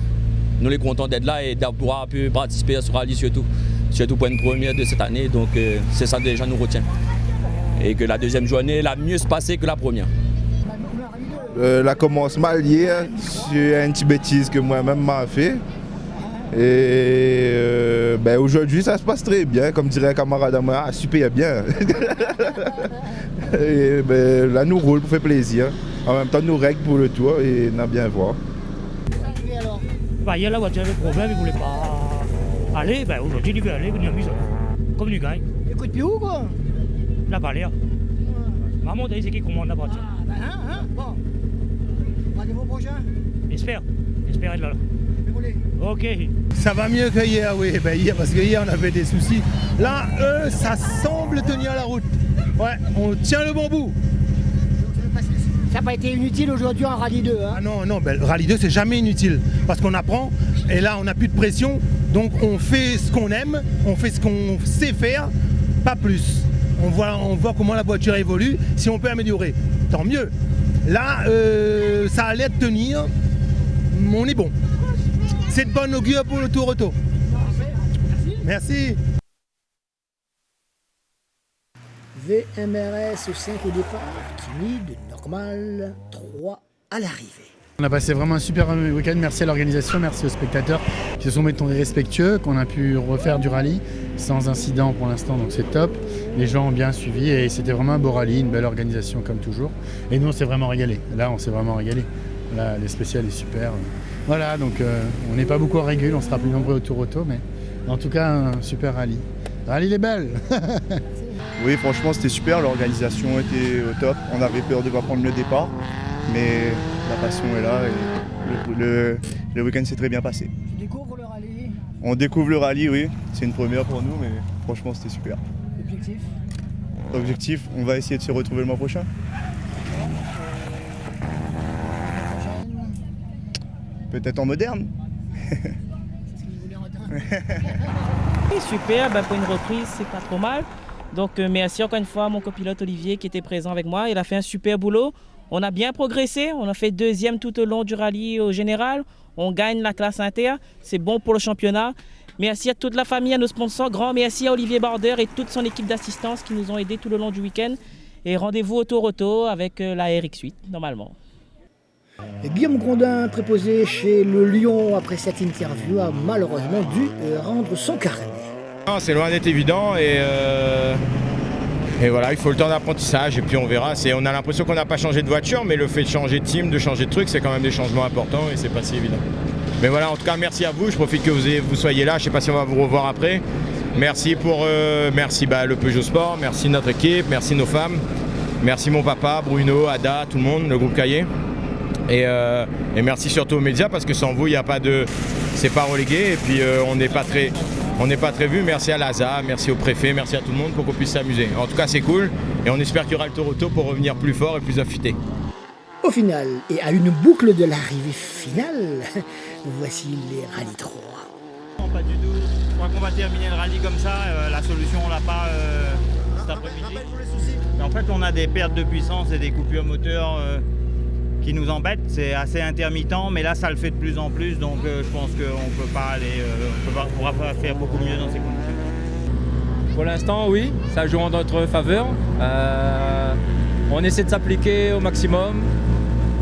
Speaker 26: Nous sommes contents d'être là et d'avoir pu participer à ce rallye surtout pour une première de cette année. Donc c'est ça déjà nous retient. Et que la deuxième journée elle a mieux se passé que la première.
Speaker 27: La commence mal hier sur une petite bêtise que moi-même m'a fait. Et aujourd'hui ça se passe très bien, comme dirait un camarade à moi, super bien. Et là nous roule pour faire plaisir. en même temps nous règle pour le tour et on a bien voir.
Speaker 5: Bah, hier, la voiture avait problème, il ne voulait pas aller. Ben, aujourd'hui, il veut aller, il a mis ça. Comme du gars.
Speaker 1: Écoute, puis où, quoi?
Speaker 5: La Valère. Maman, c'est qui commande la voiture.
Speaker 1: Bon. Rendez-vous prochain?
Speaker 5: J'espère être là. Ok.
Speaker 19: Ça va mieux que hier, oui. Ben, hier, parce que hier, on avait des soucis. Là, ça semble tenir la route. Ouais, on tient le bon bout.
Speaker 1: Ça n'a pas été inutile aujourd'hui en Rallye 2. Hein?
Speaker 19: Ah non, ben, le Rallye 2, c'est jamais inutile. Parce qu'on apprend, et là, on n'a plus de pression. Donc, on fait ce qu'on aime, on fait ce qu'on sait faire, pas plus. On voit comment la voiture évolue. Si on peut améliorer, tant mieux. Là, ça a l'air de tenir. On est bon. C'est de bonne augure pour le Tour Auto. Merci.
Speaker 1: VMRS 5 au départ, timide, normal, 3 à l'arrivée.
Speaker 6: On a passé vraiment un super week-end, merci à l'organisation, merci aux spectateurs qui se sont montrés respectueux, qu'on a pu refaire du rallye sans incident pour l'instant, donc c'est top. Les gens ont bien suivi et c'était vraiment un beau rallye, une belle organisation comme toujours. Et nous on s'est vraiment régalé, là on s'est vraiment régalé. Là, les spéciales est super. Voilà, donc on n'est pas beaucoup en régule, on sera plus nombreux au Tour Auto, mais en tout cas un super rallye. Le rallye est belle.
Speaker 27: Oui, franchement, c'était super. L'organisation était au top. On avait peur de ne pas prendre le départ, mais la passion est là et le week-end s'est très bien passé.
Speaker 1: Tu découvres le rallye?
Speaker 27: On découvre le rallye, oui. C'est une première pour nous, mais franchement, c'était super.
Speaker 1: Objectif?
Speaker 27: Objectif, on va essayer de se retrouver le mois prochain. Peut-être en moderne.
Speaker 7: Super, ben pour une reprise, c'est pas trop mal. Donc merci encore une fois à mon copilote Olivier qui était présent avec moi. Il a fait un super boulot. On a bien progressé. On a fait deuxième tout au long du rallye au général. On gagne la classe inter. C'est bon pour le championnat. Merci à toute la famille, à nos sponsors. Grand merci à Olivier Barder et toute son équipe d'assistance qui nous ont aidés tout le long du week-end. Et rendez-vous au Tour Auto avec la RX8 normalement.
Speaker 1: Et Guillaume Grondin, préposé chez le Lion après cette interview, a malheureusement dû rendre son carnet.
Speaker 14: C'est loin d'être évident et voilà, il faut le temps d'apprentissage et puis on verra. On a l'impression qu'on n'a pas changé de voiture, mais le fait de changer de team, de changer de truc, c'est quand même des changements importants et c'est pas si évident. Mais voilà, en tout cas, merci à vous. Je profite que vous soyez là. Je ne sais pas si on va vous revoir après. Merci le Peugeot Sport, merci notre équipe, merci nos femmes, merci mon papa, Bruno, Ada, tout le monde, le groupe Cahier. Et merci surtout aux médias parce que sans vous, il n'y a pas de, c'est pas relégué et puis on n'est pas très vu. Merci à l'ASA, merci au préfet, merci à tout le monde pour qu'on puisse s'amuser. En tout cas, c'est cool et on espère qu'il y aura le Tour Auto pour revenir plus fort et plus affûté.
Speaker 1: Au final, et à une boucle de l'arrivée finale, voici les rallyes 3.
Speaker 26: Non, pas du tout. Je crois qu'on va terminer le rallye comme ça. La solution, on l'a pas cet après-midi. En fait, on a des pertes de puissance et des coupures moteurs qui nous embêtent. C'est assez intermittent, mais là, ça le fait de plus en plus. Donc, je pense qu'on peut pas aller, on pourra pas faire beaucoup mieux dans ces conditions.
Speaker 15: Pour l'instant, oui, ça joue en notre faveur. On essaie de s'appliquer au maximum,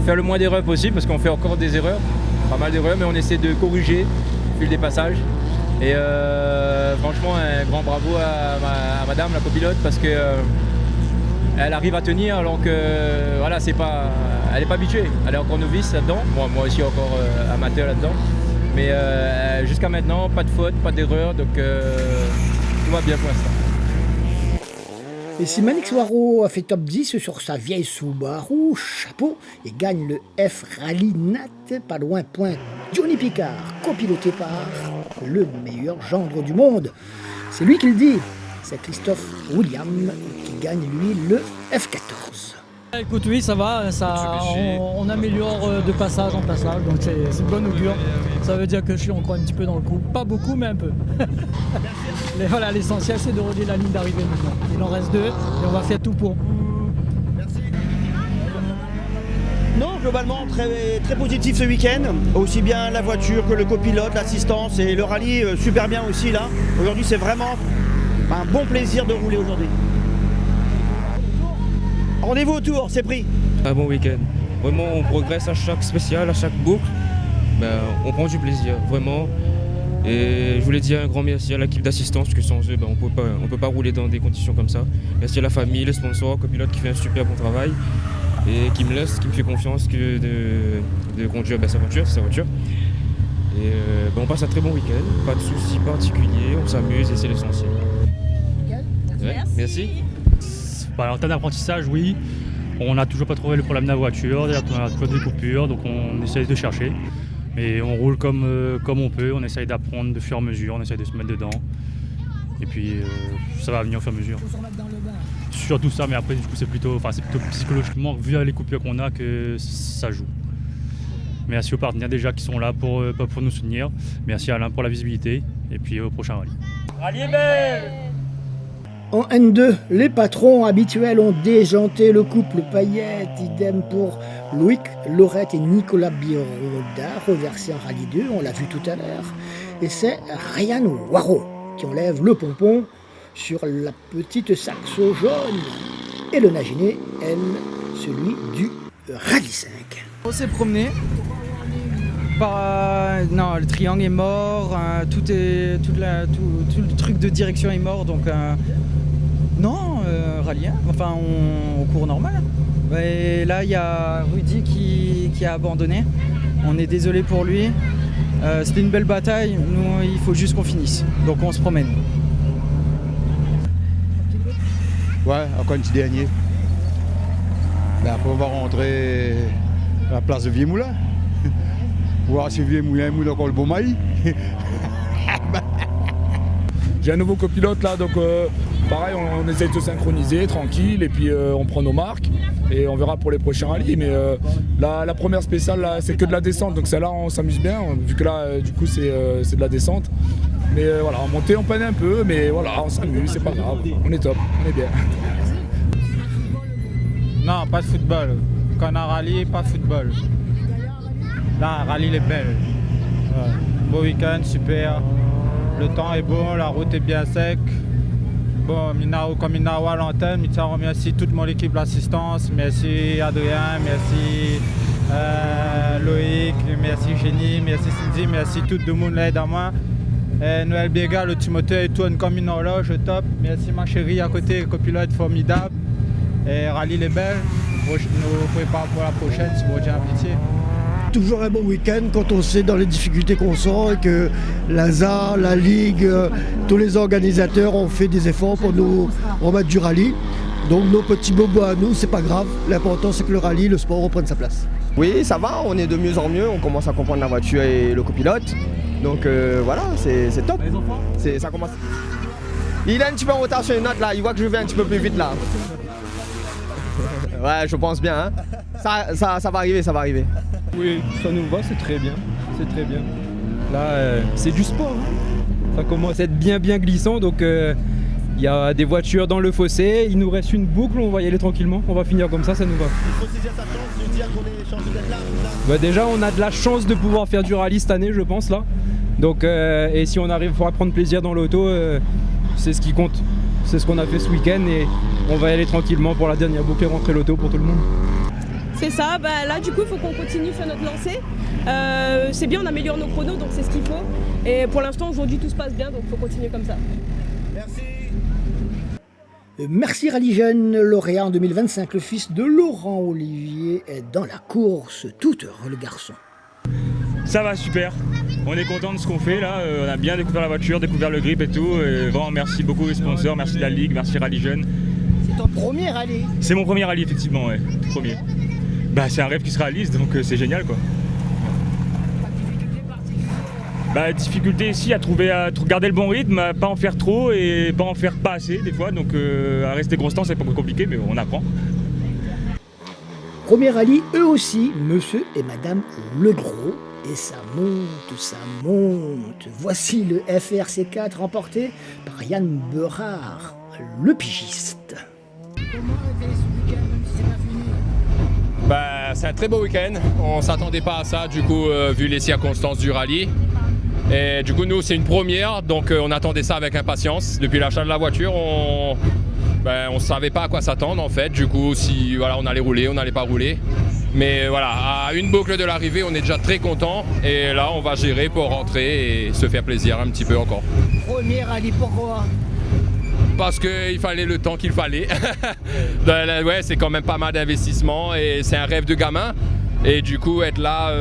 Speaker 15: faire le moins d'erreurs possible, parce qu'on fait encore des erreurs, pas mal d'erreurs, mais on essaie de corriger au fil des passages. Et franchement, un grand bravo à madame, la copilote, parce que elle arrive à tenir alors que voilà, elle n'est pas habituée. Elle est encore novice là-dedans, moi aussi encore amateur là-dedans. Mais jusqu'à maintenant, pas de faute, pas d'erreur, donc tout va bien pour l'instant.
Speaker 1: Et si Manix Waro a fait top 10 sur sa vieille Subaru, chapeau, et gagne le F Rally Nat, pas loin point Johnny Picard, copiloté par le meilleur gendre du monde. C'est lui qui le dit, c'est Christophe William qui gagne lui le F14.
Speaker 16: Écoute, oui, ça va, on améliore de passage en passage, donc c'est une bonne augure. Ça veut dire que je suis encore un petit peu dans le coup. Pas beaucoup, mais un peu. Mais voilà, l'essentiel, c'est de relier la ligne d'arrivée maintenant. Il en reste 2 et on va faire tout pour.
Speaker 18: Non, globalement, très, très positif ce week-end. Aussi bien la voiture que le copilote, l'assistance et le rallye, super bien aussi là. Aujourd'hui, c'est vraiment un bon plaisir de rouler aujourd'hui. Rendez-vous au Tour, c'est pris.
Speaker 21: Un bon week-end. Vraiment, on progresse à chaque spécial, à chaque boucle. On prend du plaisir, vraiment. Et je voulais dire un grand merci à l'équipe d'assistance, parce que sans eux, on peut pas rouler dans des conditions comme ça. Merci à la famille, les sponsors, copilote qui fait un super bon travail. et qui me laisse, qui me fait confiance que de conduire sa voiture, c'est sa voiture. Et on passe un très bon week-end, pas de soucis particuliers, on s'amuse et c'est l'essentiel. Ouais, merci.
Speaker 5: En termes d'apprentissage, oui. On n'a toujours pas trouvé le problème de la voiture, on a toujours des coupures, donc on essaye de chercher. Mais on roule comme on peut, on essaye d'apprendre de fur et à mesure, on essaye de se mettre dedans. Et puis ça va venir au fur et à mesure. Surtout ça, mais après du coup c'est plutôt psychologiquement, vu les coupures qu'on a, que ça joue. Merci aux partenaires déjà qui sont là pour nous soutenir. Merci à Alain pour la visibilité. Et puis au prochain rallye.
Speaker 22: Rallye belle.
Speaker 1: En N2, les patrons habituels ont déjanté le couple Payet, idem pour Loïc Laurette et Nicolas Biroda, reversés en Rallye 2, on l'a vu tout à l'heure. Et c'est Ryan Waro qui enlève le pompon sur la petite saxo jaune. Et le Naginé, elle, celui du Rallye 5.
Speaker 3: On s'est promené. Non, le triangle est mort, tout le truc de direction est mort, donc non, rallye 1, enfin on court normal. Et là il y a Rudy qui a abandonné, on est désolé pour lui, c'était une belle bataille, nous il faut juste qu'on finisse, donc on se promène.
Speaker 22: Ouais, encore un petit dernier. Après on va rentrer à la place de Vieux-Moulin. Voir si Vieux-Moulin moule encore le bon maïs.
Speaker 9: J'ai un nouveau copilote là, donc pareil, on essaie de se synchroniser, tranquille, et puis on prend nos marques, et on verra pour les prochains rallyes. Mais la première spéciale, là, c'est que de la descente, donc celle-là, on s'amuse bien, vu que là, du coup, c'est de la descente. Mais voilà, en montée, on peine un peu, mais voilà, on s'amuse, c'est pas grave, on est top, on est bien.
Speaker 14: Non, pas de football. Quand on a un rallye, pas de football. Là, un rallye, il est belle. Ouais. Beau week-end, super. Le temps est bon, la route est bien sec. Bon, comme Minawa à l'antenne, je remercie toute mon équipe d'assistance. Merci Adrien, merci Loïc, merci Génie, merci Cindy, merci tout le monde là dans moi. Noël Béga, le Timothée, tourne comme une horloge, top. Merci ma chérie à côté, copilote formidable. Et rallye les belles. Nous préparons pour la prochaine, si vous avez pitié.
Speaker 10: Toujours un bon week-end quand on sait dans les difficultés qu'on sent et que l'ASA, la Ligue, tous les organisateurs ont fait des efforts pour nous remettre du rallye. Donc nos petits bobos à nous, c'est pas grave. L'important c'est que le rallye, le sport reprenne sa place.
Speaker 13: Oui, ça va, on est de mieux en mieux, on commence à comprendre la voiture et le copilote. Donc voilà, c'est top. Ça commence. Il est un petit peu en retard sur une note là, il voit que je vais un petit peu plus vite là. Ouais, je pense bien. Hein. Ça va arriver, ça va arriver.
Speaker 21: Oui, ça nous va, c'est très bien. C'est très bien. Là, c'est du sport. Hein. Ça commence à être bien glissant, donc il y a des voitures dans le fossé. Il nous reste une boucle, on va y aller tranquillement. On va finir comme ça nous va.
Speaker 22: Il faut saisir sa chance de dire qu'on est chanceux d'être là.
Speaker 21: Bah déjà, on a de la chance de pouvoir faire du rallye cette année, je pense là. Donc, et si on arrive à prendre plaisir dans l'auto, c'est ce qui compte. C'est ce qu'on a fait ce week-end et on va y aller tranquillement pour la dernière boucle et rentrer l'auto pour tout le monde.
Speaker 17: C'est ça, là du coup il faut qu'on continue sur notre lancée. C'est bien, on améliore nos chronos, donc c'est ce qu'il faut. Et pour l'instant aujourd'hui tout se passe bien, donc il faut continuer comme ça.
Speaker 22: Merci.
Speaker 1: Merci Rallye Jeune, lauréat en 2025, le fils de Laurent Olivier est dans la course, tout heureux le garçon.
Speaker 20: Ça va super, on est content de ce qu'on fait là, on a bien découvert la voiture, découvert le grip et tout, et vraiment merci beaucoup les sponsors, merci la Ligue, merci Rallye Jeune.
Speaker 1: C'est ton premier rallye?
Speaker 20: C'est mon premier rallye effectivement, ouais, tout premier. Bah c'est un rêve qui se réalise donc c'est génial quoi. Bah difficulté ici à garder le bon rythme, à pas en faire trop et pas en faire pas assez des fois, donc à rester constant c'est pas compliqué mais on apprend.
Speaker 1: Premier rallye, eux aussi, monsieur et madame Legros. Et ça monte, ça monte. Voici le FRC4 remporté par Yann Berard, le pigiste.
Speaker 25: Bah, c'est un très beau week-end. On ne s'attendait pas à ça, du coup, vu les circonstances du rallye. Et du coup, nous, c'est une première, donc on attendait ça avec impatience. Depuis l'achat de la voiture, on ne savait pas à quoi s'attendre, en fait. Du coup, si voilà, on allait rouler, on n'allait pas rouler. Mais voilà, à une boucle de l'arrivée, on est déjà très content. Et là, on va gérer pour rentrer et se faire plaisir un petit peu encore.
Speaker 1: Premier rallye, pourquoi?
Speaker 25: parce qu'il fallait le temps qu'il fallait. Ouais, c'est quand même pas mal d'investissement et c'est un rêve de gamin. Et du coup, être là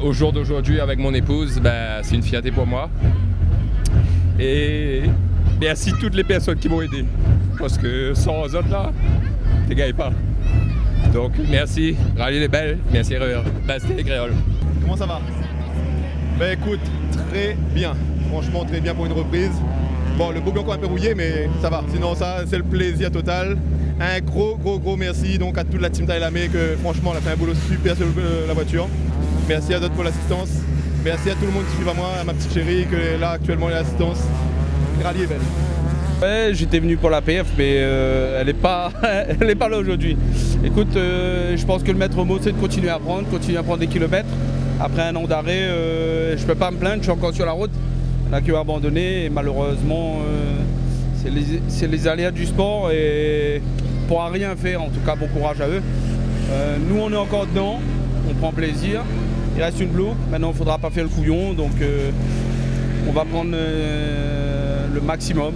Speaker 25: au jour d'aujourd'hui avec mon épouse, ben, c'est une fierté pour moi. Et merci toutes les personnes qui m'ont aidé. Parce que sans eux là, tu gagnes pas. Donc merci, Rallye les Belles, merci Reur, c'était les Créoles.
Speaker 2: Comment ça va? Ben écoute, très bien. Franchement très bien pour une reprise. Bon, le bouillon encore un peu rouillé, mais ça va. Sinon ça, c'est le plaisir total. Un gros merci donc à toute la team Tailamé que franchement elle a fait un boulot super sur la voiture. Merci à d'autres pour l'assistance. Merci à tout le monde qui suit à moi, à ma petite chérie que là actuellement elle est l'assistance. Rallye est belle.
Speaker 4: Ouais, j'étais venu pour la PF, mais elle n'est pas là aujourd'hui. Écoute, je pense que le maître mot, c'est de continuer à prendre des kilomètres. Après un an d'arrêt, je ne peux pas me plaindre, je suis encore sur la route. On a que abandonné et malheureusement, c'est les aléas du sport et on ne pourra rien faire. En tout cas, bon courage à eux. Nous, on est encore dedans, on prend plaisir. Il reste une bloupe, maintenant il ne faudra pas faire le couillon, donc on va prendre le maximum.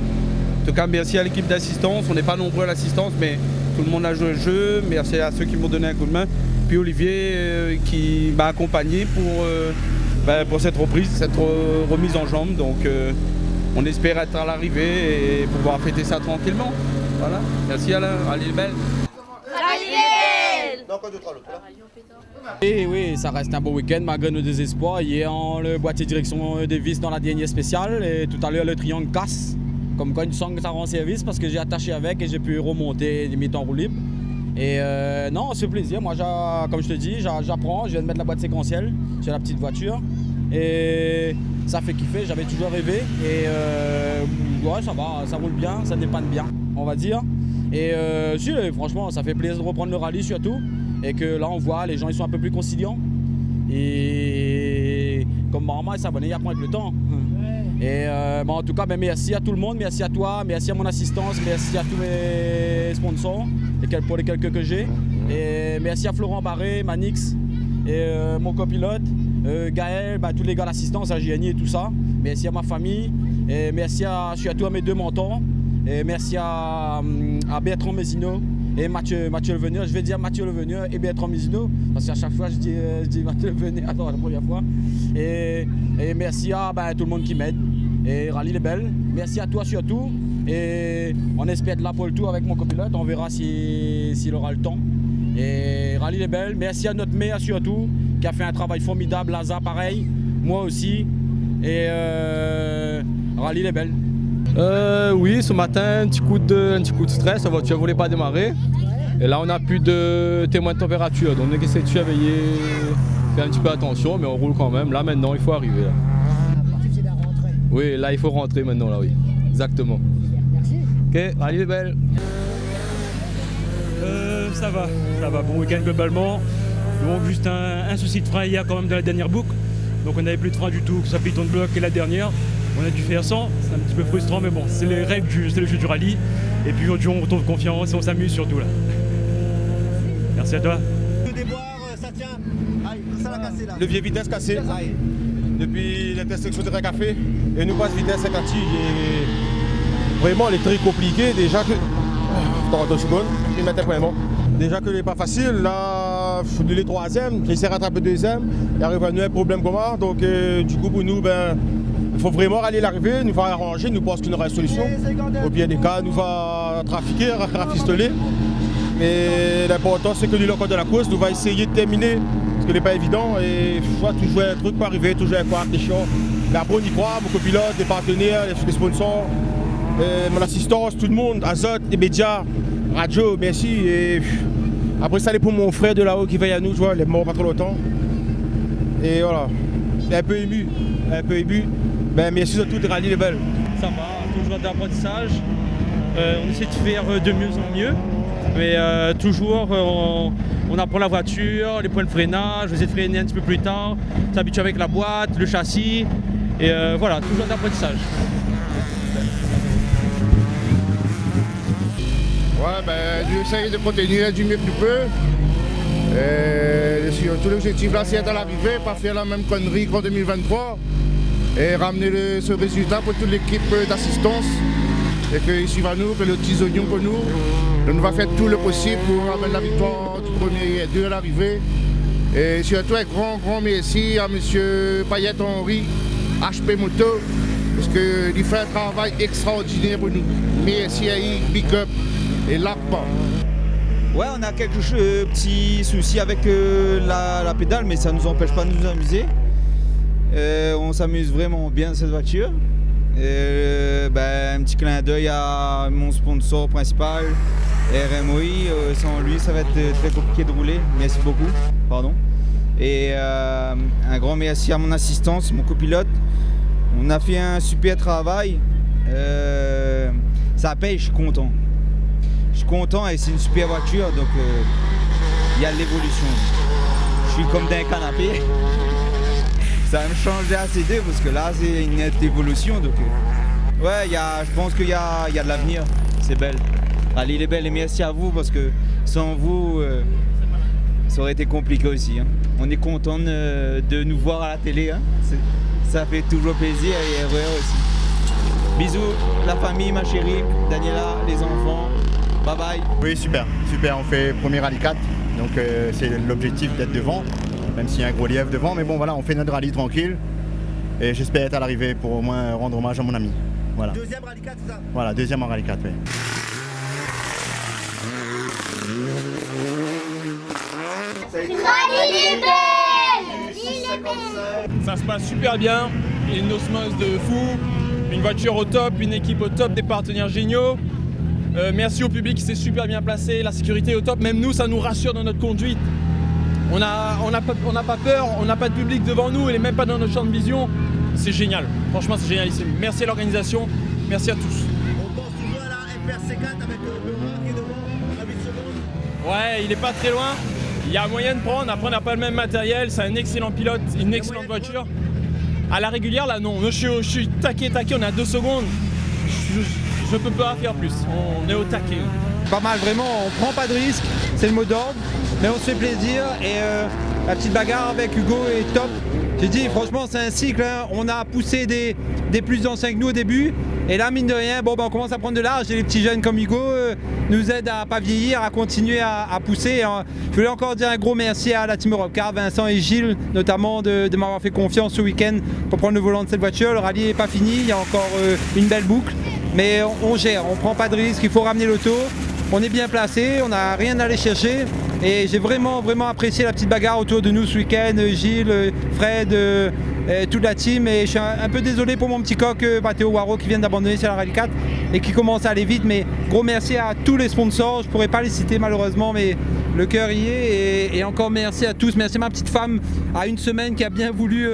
Speaker 4: En tout cas, merci à l'équipe d'assistance. On n'est pas nombreux à l'assistance, mais tout le monde a joué le jeu. Merci à ceux qui m'ont donné un coup de main. Puis Olivier qui m'a accompagné pour cette reprise, cette remise en jambe. Donc on espère être à l'arrivée et pouvoir fêter ça tranquillement. Voilà. Merci Alain. Rallye les Belles.
Speaker 8: Rallye les Belles.
Speaker 26: Et oui, ça reste un beau week-end malgré nos désespoirs. Hier, le boîtier de direction des vis dans la dernière spéciale et tout à l'heure le triangle casse. Comme quoi, une song ça rend service parce que j'ai attaché avec et j'ai pu remonter limite en roue libre. Et non, c'est plaisir. Moi, comme je te dis, j'apprends. Je viens de mettre la boîte séquentielle sur la petite voiture. Et ça fait kiffer. J'avais toujours rêvé. Et ouais, ça va, ça roule bien, ça dépanne bien, on va dire. Et si, franchement, ça fait plaisir de reprendre le rallye surtout. Et que là, on voit, les gens ils sont un peu plus conciliants. Et comme maman, ils s'abonnent, ils apprennent avec le temps. Et en tout cas, merci à tout le monde, merci à toi, merci à mon assistance, merci à tous mes sponsors, pour les quelques que j'ai. Et merci à Florent Barré, Manix, et mon copilote, Gaël, tous les gars d'assistance, à JNI et tout ça. Merci à ma famille, et merci surtout à mes deux mentors. Et merci à Bertrand Mézineau et Mathieu Levenier. Je vais dire Mathieu Levenier et Bertrand Mézineau, parce qu'à chaque fois je dis Mathieu Levenier, attends, la première fois. Et merci à tout le monde qui m'aide. Et Rallye les Belles, merci à toi surtout. Et on espère être là pour le tour avec mon copilote, on verra s'il aura le temps. Et Rallye les Belles, merci à notre maire surtout, qui a fait un travail formidable, Laza pareil, moi aussi. Et Rallye les Belles.
Speaker 15: Oui, ce matin, un petit coup de stress, la voiture ne voulait pas démarrer. Et là, on n'a plus de témoins de température, donc on essaie de surveiller, faire un petit peu attention, mais on roule quand même. Là, maintenant, il faut arriver. Là. Oui, là, il faut rentrer maintenant, là, oui. Exactement.
Speaker 1: Merci.
Speaker 15: Ok, Rallye les Belles.
Speaker 20: Ça va. Bon week-end globalement. Donc, juste un souci de frein hier quand même dans la dernière boucle. Donc, on n'avait plus de frein du tout, que ça piton de bloc et la dernière. On a dû faire 100, c'est un petit peu frustrant, mais bon, c'est les règles, c'est le jeu du rallye. Et puis aujourd'hui, on retrouve confiance et on s'amuse surtout là. Merci à toi.
Speaker 18: Le déboire, ça tient. Aïe, ça l'a cassé là. Levier vitesse cassé. Aïe. Depuis l'intersection de café. Et nous passe vitesse 50 et vraiment, elle est très compliquée. Déjà que. Attends 2 secondes, je vais mettre un point bon. Déjà que n'est pas facile, là, je suis les 3e, j'essaie de rattraper 2e. Il arrive à nous un problème commun. Donc, du coup, pour nous, il faut vraiment rallier l'arrivée, nous va arranger, nous pense qu'il y aura une solution. Au pire des cas, nous va trafiquer, rafistoler. Mais l'important, c'est que nous, encore de la course, nous va essayer de terminer, ce qui n'est pas évident. Et il faut toujours un truc pour arriver, toujours un quoi, des chiants. Mais après, on y croit, mon copilote, les partenaires, les sponsors, mon assistance, tout le monde, Azote, les médias, radio, merci. Et après, ça, c'est pour mon frère de là-haut qui veille à nous, tu vois, il est mort pas trop longtemps. Et voilà, un peu ému. Merci à tous, Rallye les Belles.
Speaker 11: Ça va, toujours d'apprentissage. On essaie de faire de mieux en mieux. Mais toujours, on apprend la voiture, les points de freinage, on essaie de freiner un petit peu plus tard, s'habituer avec la boîte, le châssis. Et voilà, toujours d'apprentissage.
Speaker 12: Ouais, j'essaie de continuer du mieux que je peux. Tout l'objectif là, c'est être à l'arrivée, pas faire la même connerie qu'en 2023 et ramener ce résultat pour toute l'équipe d'assistance. et qu'ils suivent à nous, que les petits oignons pour nous. Donc, on va faire tout le possible pour amener la victoire du premier et deux à l'arrivée. Et surtout un grand merci à M. Payette Henri, HP Moto, parce qu'il fait un travail extraordinaire pour nous. Merci à lui, big up et l'arpent.
Speaker 18: Ouais, on a quelques petits soucis avec la pédale, mais ça ne nous empêche pas de nous amuser. On s'amuse vraiment bien cette voiture. Un petit clin d'œil à mon sponsor principal, RMOI. Sans lui, ça va être très compliqué de rouler. Merci beaucoup. Pardon. Et un grand merci à mon assistance, mon copilote. On a fait un super travail. Ça paye, je suis content. Je suis content et c'est une super voiture, donc il y a de l'évolution. Je suis comme d'un canapé. Ça va me changer AC2 parce que là c'est une nette évolution. Donc ouais, je pense qu'il y a de l'avenir. C'est belle. Allez, il est belle et merci à vous parce que sans vous, ça aurait été compliqué aussi. Hein. On est content de nous voir à la télé. Hein. Ça fait toujours plaisir et ouais aussi. Bisous, la famille, ma chérie, Daniela, les enfants. Bye bye.
Speaker 6: Oui, super. On fait premier rallye 4, donc c'est l'objectif d'être devant, même s'il y a un gros lièvre devant. Mais bon, voilà, on fait notre rallye tranquille et j'espère être à l'arrivée pour au moins rendre hommage à mon ami. Voilà.
Speaker 18: Deuxième rallye 4, c'est ça?
Speaker 6: Voilà, deuxième en rallye 4, oui.
Speaker 25: Ça se passe super bien, une osmose de fou, une voiture au top, une équipe au top, des partenaires géniaux. Merci au public qui s'est super bien placé, la sécurité est au top, même nous ça nous rassure dans notre conduite. On n'a pas peur, on n'a pas de public devant nous, il n'est même pas dans notre champ de vision. C'est génial, franchement c'est génialissime. Merci à l'organisation, merci à tous.
Speaker 18: On pense toujours à la FRC4 avec le Laurent qui est devant à 8 secondes.
Speaker 25: Ouais, il n'est pas très loin, il y a moyen de prendre, après on n'a pas le même matériel, c'est un excellent pilote, une excellente voiture. À la régulière là non, je suis taqué, on est à 2 secondes. Je peux pas faire plus, on est au taquet.
Speaker 21: Pas mal, vraiment, on prend pas de risque, c'est le mot d'ordre, mais on se fait plaisir et la petite bagarre avec Hugo est top. J'ai dit, franchement, c'est un cycle, hein. On a poussé des plus anciens que nous au début, et là, mine de rien, on commence à prendre de l'âge, et les petits jeunes comme Hugo nous aident à pas vieillir, à continuer à pousser. Je voulais encore dire un gros merci à la Team Europcar, Vincent et Gilles, notamment de m'avoir fait confiance ce week-end pour prendre le volant de cette voiture. Le rallye n'est pas fini, il y a encore une belle boucle. Mais on gère, on prend pas de risque, il faut ramener l'auto, on est bien placé, on n'a rien à aller chercher et j'ai vraiment apprécié la petite bagarre autour de nous ce week-end, Gilles, Fred, toute la team et je suis un peu désolé pour mon petit coq Matteo Waro qui vient d'abandonner sur la Rallye 4 et qui commence à aller vite, mais gros merci à tous les sponsors, je pourrais pas les citer malheureusement mais le cœur y est et encore merci à tous, merci à ma petite femme à une semaine qui a bien voulu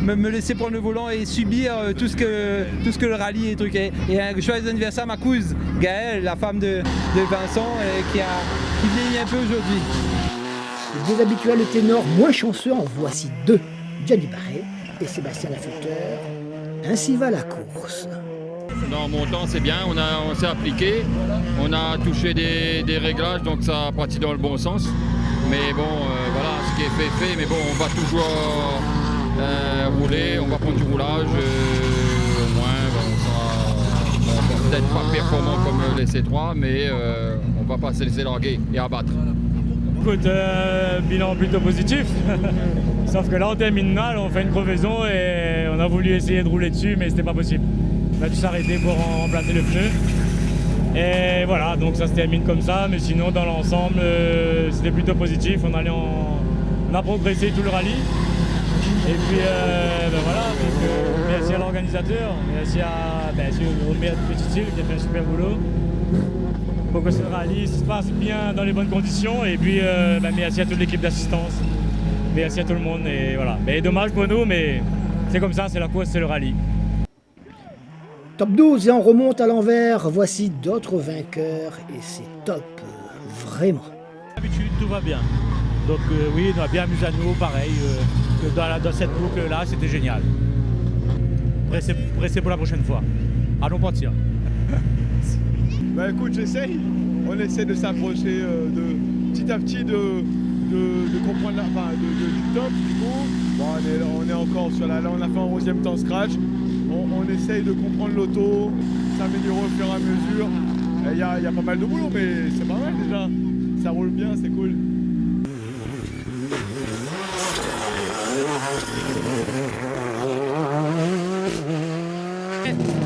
Speaker 21: me laisser prendre le volant et subir tout ce que le rallye et truc. Et un joyeux anniversaire à ma cousine Gaëlle, la femme de Vincent qui vieillit un peu aujourd'hui.
Speaker 1: Les deux habituels ténors moins chanceux en voici deux, Gianni Barret et Sébastien Lafetteur. Ainsi va la course.
Speaker 7: Dans mon temps c'est bien, on s'est appliqué, on a touché des réglages donc ça a parti dans le bon sens. Mais bon voilà, ce qui est fait, mais bon on va toujours rouler, on va prendre du roulage, au moins on va peut-être pas performant comme les C3 mais on va pas se laisser larguer et abattre.
Speaker 5: Écoute, bilan plutôt positif, sauf que là on termine mal, on fait une crevaison et on a voulu essayer de rouler dessus mais c'était pas possible. On a dû s'arrêter pour remplacer le pneu. Et voilà, donc ça se termine comme ça, mais sinon dans l'ensemble c'était plutôt positif. On a progressé tout le rallye. Et puis voilà, donc, merci à l'organisateur, merci à Omer Petit-Île qui a fait un super boulot. Pour que ce rallye se passe bien dans les bonnes conditions. Et puis merci à toute l'équipe d'assistance. Merci à tout le monde. Et voilà. Mais dommage pour nous, mais c'est comme ça, c'est la course, c'est le rallye.
Speaker 1: Top 12 et on remonte à l'envers. Voici d'autres vainqueurs et c'est top, vraiment.
Speaker 16: D'habitude, tout va bien. Donc oui, on a bien amusé à nous, pareil. Dans cette boucle-là, c'était génial. Pressé pour la prochaine fois. Allons partir.
Speaker 2: Bah écoute, j'essaye. On essaie de s'approcher petit à petit de comprendre du top. Du coup, bon, on est encore sur là on a fait un 11e temps scratch. on essaye de comprendre l'auto, s'améliorer au fur et à mesure. Il y a pas mal de boulot, mais c'est pas mal déjà. Ça roule bien, c'est cool.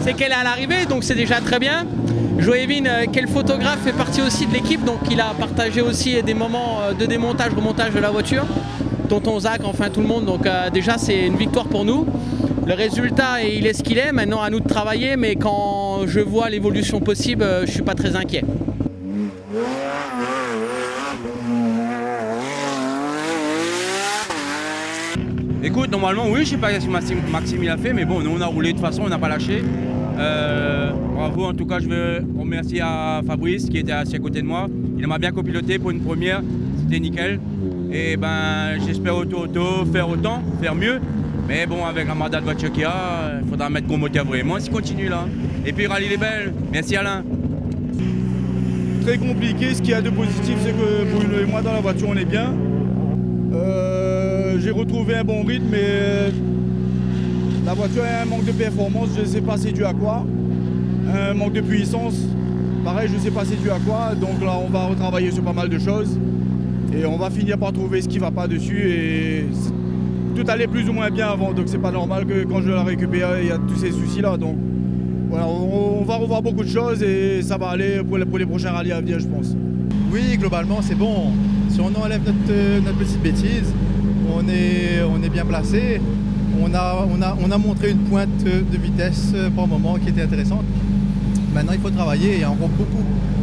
Speaker 3: C'est qu'elle est à l'arrivée, donc c'est déjà très bien. Joévin, quel photographe, fait partie aussi de l'équipe, donc il a partagé aussi des moments de démontage, remontage de la voiture. Tonton Zach, enfin tout le monde, donc déjà c'est une victoire pour nous. Le résultat, il est ce qu'il est, maintenant à nous de travailler, mais quand je vois l'évolution possible, je ne suis pas très inquiet.
Speaker 11: Écoute, normalement, oui, je sais pas ce que Maxime il a fait, mais bon, nous on a roulé de toute façon, on n'a pas lâché. Bravo, en tout cas, je veux remercier à Fabrice qui était assis à côté de moi. Il m'a bien copiloté pour une première, c'était nickel. Et ben, j'espère faire autant, faire mieux. Mais bon, avec la marda de voiture qu'il y a, il faudra mettre gros moteur vraiment s'il continue là. Et puis rallye les belles. Merci Alain.
Speaker 2: Très compliqué, ce qu'il y a de positif, c'est que Bruno et moi dans la voiture on est bien. J'ai retrouvé un bon rythme, mais la voiture a un manque de performance, je ne sais pas c'est dû à quoi. Un manque de puissance, pareil je ne sais pas c'est dû à quoi. Donc là on va retravailler sur pas mal de choses. Et on va finir par trouver ce qui ne va pas dessus. Et tout allait plus ou moins bien avant, donc c'est pas normal que quand je la récupère, il y a tous ces soucis-là. Donc voilà, on va revoir beaucoup de choses et ça va aller pour les prochains rallyes à venir, je pense.
Speaker 9: Oui, globalement, c'est bon. Si on enlève notre petite bêtise, on est bien placé. On a montré une pointe de vitesse par moment qui était intéressante. Maintenant, il faut travailler. Il y a encore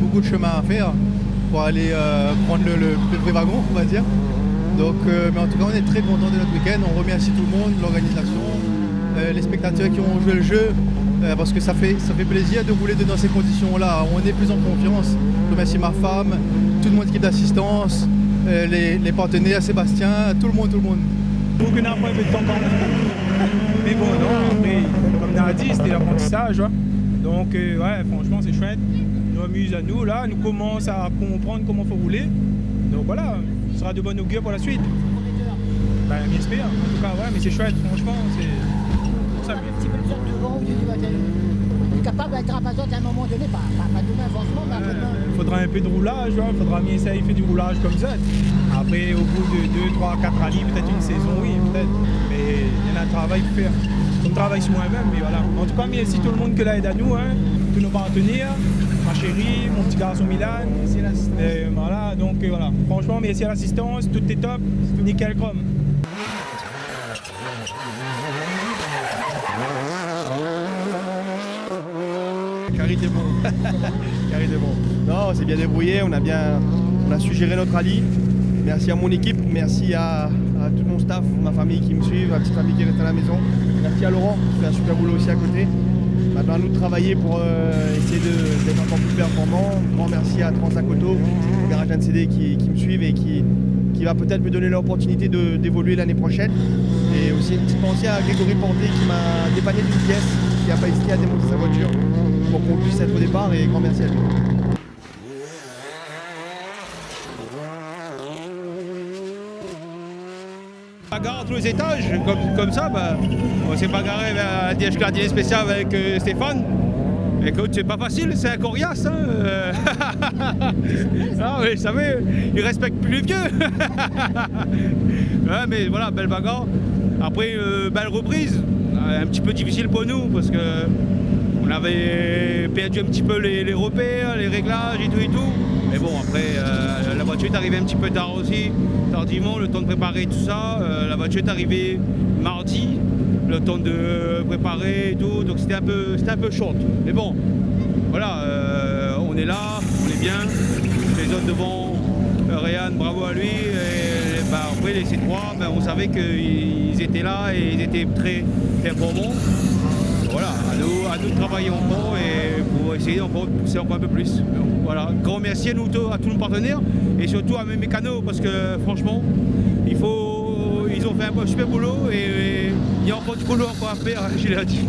Speaker 9: beaucoup de chemin à faire pour aller prendre le vrai wagon, on va dire. Donc, mais en tout cas, on est très content de notre week-end. On remercie tout le monde, l'organisation, les spectateurs qui ont joué le jeu, parce que ça fait plaisir de rouler dans ces conditions-là. On est plus en confiance. Je remercie ma femme, toute mon équipe d'assistance, les partenaires, Sébastien, tout le monde.
Speaker 14: Aucun après un peu de temps quand même. Mais bon, non, après, comme on a dit, c'était l'apprentissage. Hein. Donc, ouais, franchement, c'est chouette. Nous amuse à nous, là, nous commence à comprendre comment il faut rouler. Donc voilà, ce sera de bon augure pour la suite. Ben, j'espère, en tout cas, ouais, mais c'est chouette, franchement, c'est ça.
Speaker 1: Un petit peu de sorte de vent, on est capable d'être impatient à un moment donné, pas demain forcément, mais après-demain.
Speaker 14: Il faudra un peu de roulage, il faudra mieux essayer de faire du roulage comme ça. Après, au bout de 2, 3, 4 rallyes, peut-être une saison, oui, peut-être. Mais il y en a un travail à faire. On travaille sur moi-même, mais voilà. En tout cas, merci tout le monde qui l'aide à nous, hein, tous nos partenaires. Ma chérie, mon petit garçon Milan, voilà, donc voilà. Franchement, merci à l'assistance, tout est top, nickel chrome.
Speaker 18: Carré est bon. Carré est bon. Non, on s'est bien débrouillé, on a su gérer notre rallye. Merci à mon équipe, merci à tout mon staff, ma famille qui me suit, ma petite famille qui reste à la maison. Merci à Laurent qui fait un super boulot aussi à côté. Maintenant à nous de travailler pour essayer d'être encore plus performant. Un grand merci à Transac Auto, le garage NCD qui me suivent et qui va peut-être me donner l'opportunité d'évoluer l'année prochaine. Et aussi une petite pensée à Grégory Porté qui m'a dépanné d'une pièce, qui n'a pas hésité à démonter sa voiture pour qu'on puisse être au départ, et grand merci à lui.
Speaker 11: Bagarre entre les étages, comme ça, bah, on s'est bagarré à DH Gardien spécial avec Stéphane. Écoute, c'est pas facile, c'est un coriace. Hein. Ah oui, vous savez, il respecte plus les vieux. Ouais, mais voilà, belle bagarre. Après, belle reprise. Un petit peu difficile pour nous parce que on avait perdu un petit peu les repères, les réglages et tout. Mais bon, après, la voiture est arrivée un petit peu tard aussi, tardivement, le temps de préparer tout ça. La voiture est arrivée mardi, le temps de préparer et tout, donc c'était un peu short. Mais bon, voilà, on est là, on est bien. Les autres devant, Réan, bravo à lui. Et bah, après, les C3, bah, on savait qu'ils étaient là et ils étaient très performants. Voilà, à nous de travailler encore et pour essayer encore de pousser encore un peu plus. Donc, voilà, grand merci à tous nos partenaires et surtout à mes mécanos parce que franchement, ils ont fait un super boulot et il y a encore du boulot à faire, je l'ai dit.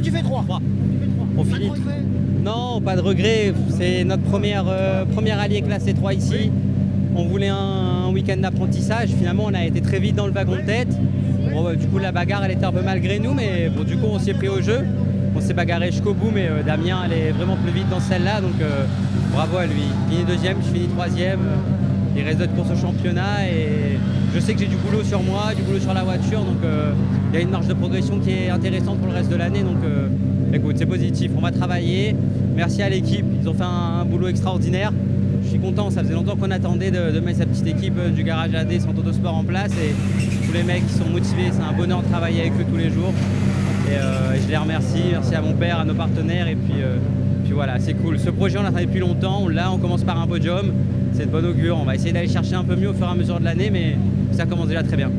Speaker 1: Tu fais 3.
Speaker 3: On finit. Non, pas de regret. C'est notre première rallye classée 3 ici. On voulait un week-end d'apprentissage. Finalement, on a été très vite dans le wagon de tête.
Speaker 10: Bon, du coup, la bagarre, elle était un peu malgré nous, mais bon, du coup, on s'y est pris au jeu. On s'est bagarré jusqu'au bout, mais Damien allait vraiment plus vite dans celle-là, donc bravo à lui. Il finit deuxième, je finis troisième. Il reste d'autres courses au championnat et je sais que j'ai du boulot sur moi, du boulot sur la voiture, donc il y a une marge de progression qui est intéressante pour le reste de l'année, donc écoute, c'est positif, on va travailler. Merci à l'équipe, ils ont fait un boulot extraordinaire. Je suis content, ça faisait longtemps qu'on attendait de mettre sa petite équipe du garage AD Centre Autosport en place et tous les mecs qui sont motivés, c'est un bonheur de travailler avec eux tous les jours. Et je les remercie, merci à mon père, à nos partenaires et puis voilà, c'est cool. Ce projet on l'attendait depuis longtemps, on commence par un podium, c'est de bon augure. On va essayer d'aller chercher un peu mieux au fur et à mesure de l'année, mais ça commence déjà très bien.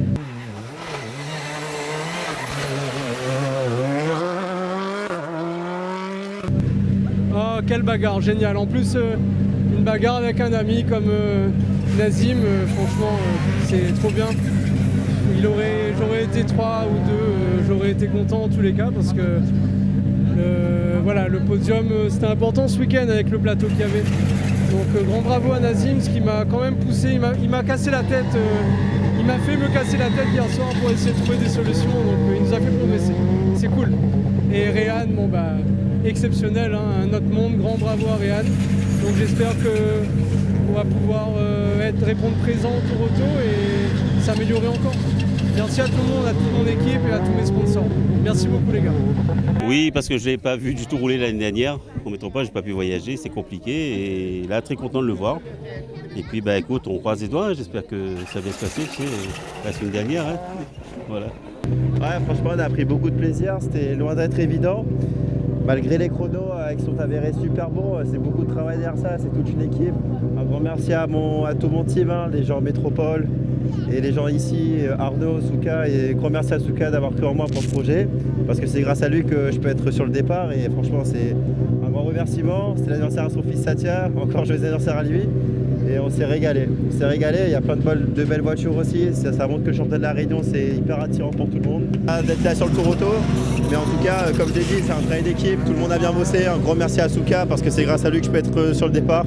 Speaker 13: Oh, quelle bagarre, génial. En plus, une bagarre avec un ami comme Nazim, franchement, c'est trop bien. J'aurais été 3 ou 2, j'aurais été content en tous les cas parce que voilà, le podium c'était important ce week-end avec le plateau qu'il y avait. Donc grand bravo à Nazim, ce qui m'a quand même poussé, il m'a cassé la tête, il m'a fait me casser la tête hier soir pour essayer de trouver des solutions, donc il nous a fait progresser, c'est cool. Et Réan, bon bah exceptionnel, hein, un autre monde, grand bravo à Réan. Donc j'espère qu'on va pouvoir répondre présent au Tour Auto et s'améliorer encore. Merci à tout le monde, à toute mon équipe et à tous mes sponsors. Merci beaucoup les gars.
Speaker 17: Oui, parce que je ne l'ai pas vu du tout rouler l'année dernière. Au métropole, je n'ai pas pu voyager, c'est compliqué. Et là, très content de le voir. Et puis, bah, écoute, on croise les doigts. J'espère que ça va se passer, tu sais, la semaine dernière. Hein. Voilà.
Speaker 19: Ouais, franchement, on a pris beaucoup de plaisir. C'était loin d'être évident. Malgré les chronos qui sont avérés super bons, c'est beaucoup de travail derrière ça, c'est toute une équipe. Un grand merci à tout mon team, hein, les gens métropole et les gens ici, Arnaud, Souka, et grand merci à Souka d'avoir cru en moi pour ce projet, parce que c'est grâce à lui que je peux être sur le départ et franchement c'est un grand remerciement. C'était l'anniversaire à son fils Satya, encore joyeux anniversaire à lui. Et on s'est régalé. Il y a plein de belles voitures aussi. Ça montre que le championnat de la Réunion, c'est hyper attirant pour tout le monde. D'être là sur le Tour Auto. Mais en tout cas, comme je l'ai dit, c'est un travail d'équipe. Tout le monde a bien bossé. Un grand merci à Souka parce que c'est grâce à lui que je peux être sur le départ.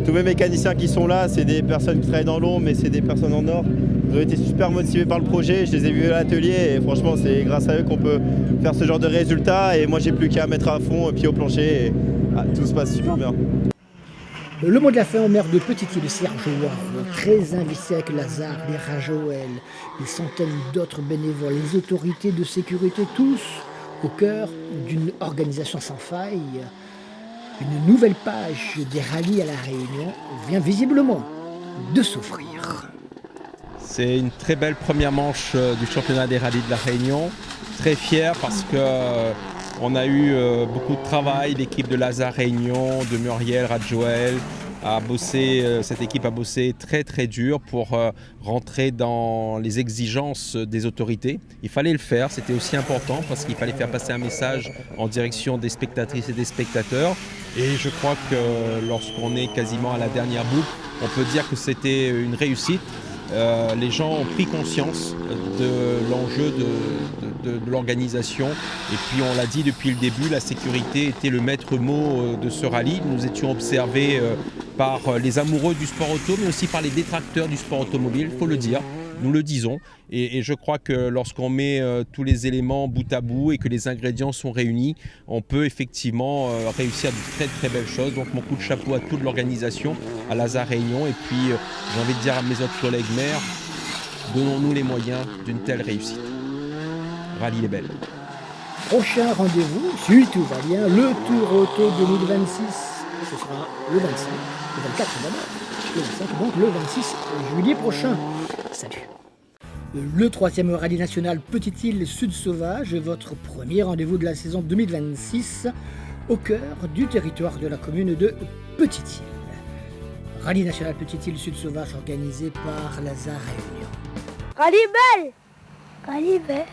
Speaker 19: Tous mes mécaniciens qui sont là, c'est des personnes qui travaillent dans l'ombre, mais c'est des personnes en or. Ils ont été super motivés par le projet. Je les ai vus à l'atelier et franchement, c'est grâce à eux qu'on peut faire ce genre de résultats. Et moi, j'ai plus qu'à mettre à fond, pied au plancher. Et tout se passe super bien.
Speaker 1: Le mot de la fin au maire de Petite-Île, Serge Ward, très investi avec Lazare, les Rajoël, des centaines d'autres bénévoles, les autorités de sécurité, tous au cœur d'une organisation sans faille. Une nouvelle page des rallyes à La Réunion vient visiblement de s'ouvrir.
Speaker 23: C'est une très belle première manche du championnat des rallyes de La Réunion. Très fier parce que on a eu beaucoup de travail, l'équipe de Lazare Réunion, de Muriel, Radjoël, cette équipe a bossé très très dur pour rentrer dans les exigences des autorités. Il fallait le faire, c'était aussi important parce qu'il fallait faire passer un message en direction des spectatrices et des spectateurs. Et je crois que lorsqu'on est quasiment à la dernière boucle, on peut dire que c'était une réussite. Les gens ont pris conscience de l'enjeu de l'organisation et puis on l'a dit depuis le début, la sécurité était le maître mot de ce rallye. Nous étions observés par les amoureux du sport auto mais aussi par les détracteurs du sport automobile, il faut le dire. Nous le disons et je crois que lorsqu'on met tous les éléments bout à bout et que les ingrédients sont réunis, on peut effectivement réussir de très très belles choses. Donc mon coup de chapeau à toute l'organisation, à Lazare Réunion et puis j'ai envie de dire à mes autres collègues maires, donnons-nous les moyens d'une telle réussite. Rallye les belles.
Speaker 1: Prochain rendez-vous, si tout va bien, le Tour Auto 2026, ce sera le 25, le 24 d'abord, le 25, donc le 26 juillet prochain. Salut. Le 3e rallye national Petite-Île Sud Sauvage, votre premier rendez-vous de la saison 2026 au cœur du territoire de la commune de Petite-Île. Rallye national Petite-Île Sud Sauvage organisé par Lazare Réunion.
Speaker 8: Rallye belle. Rallye belle.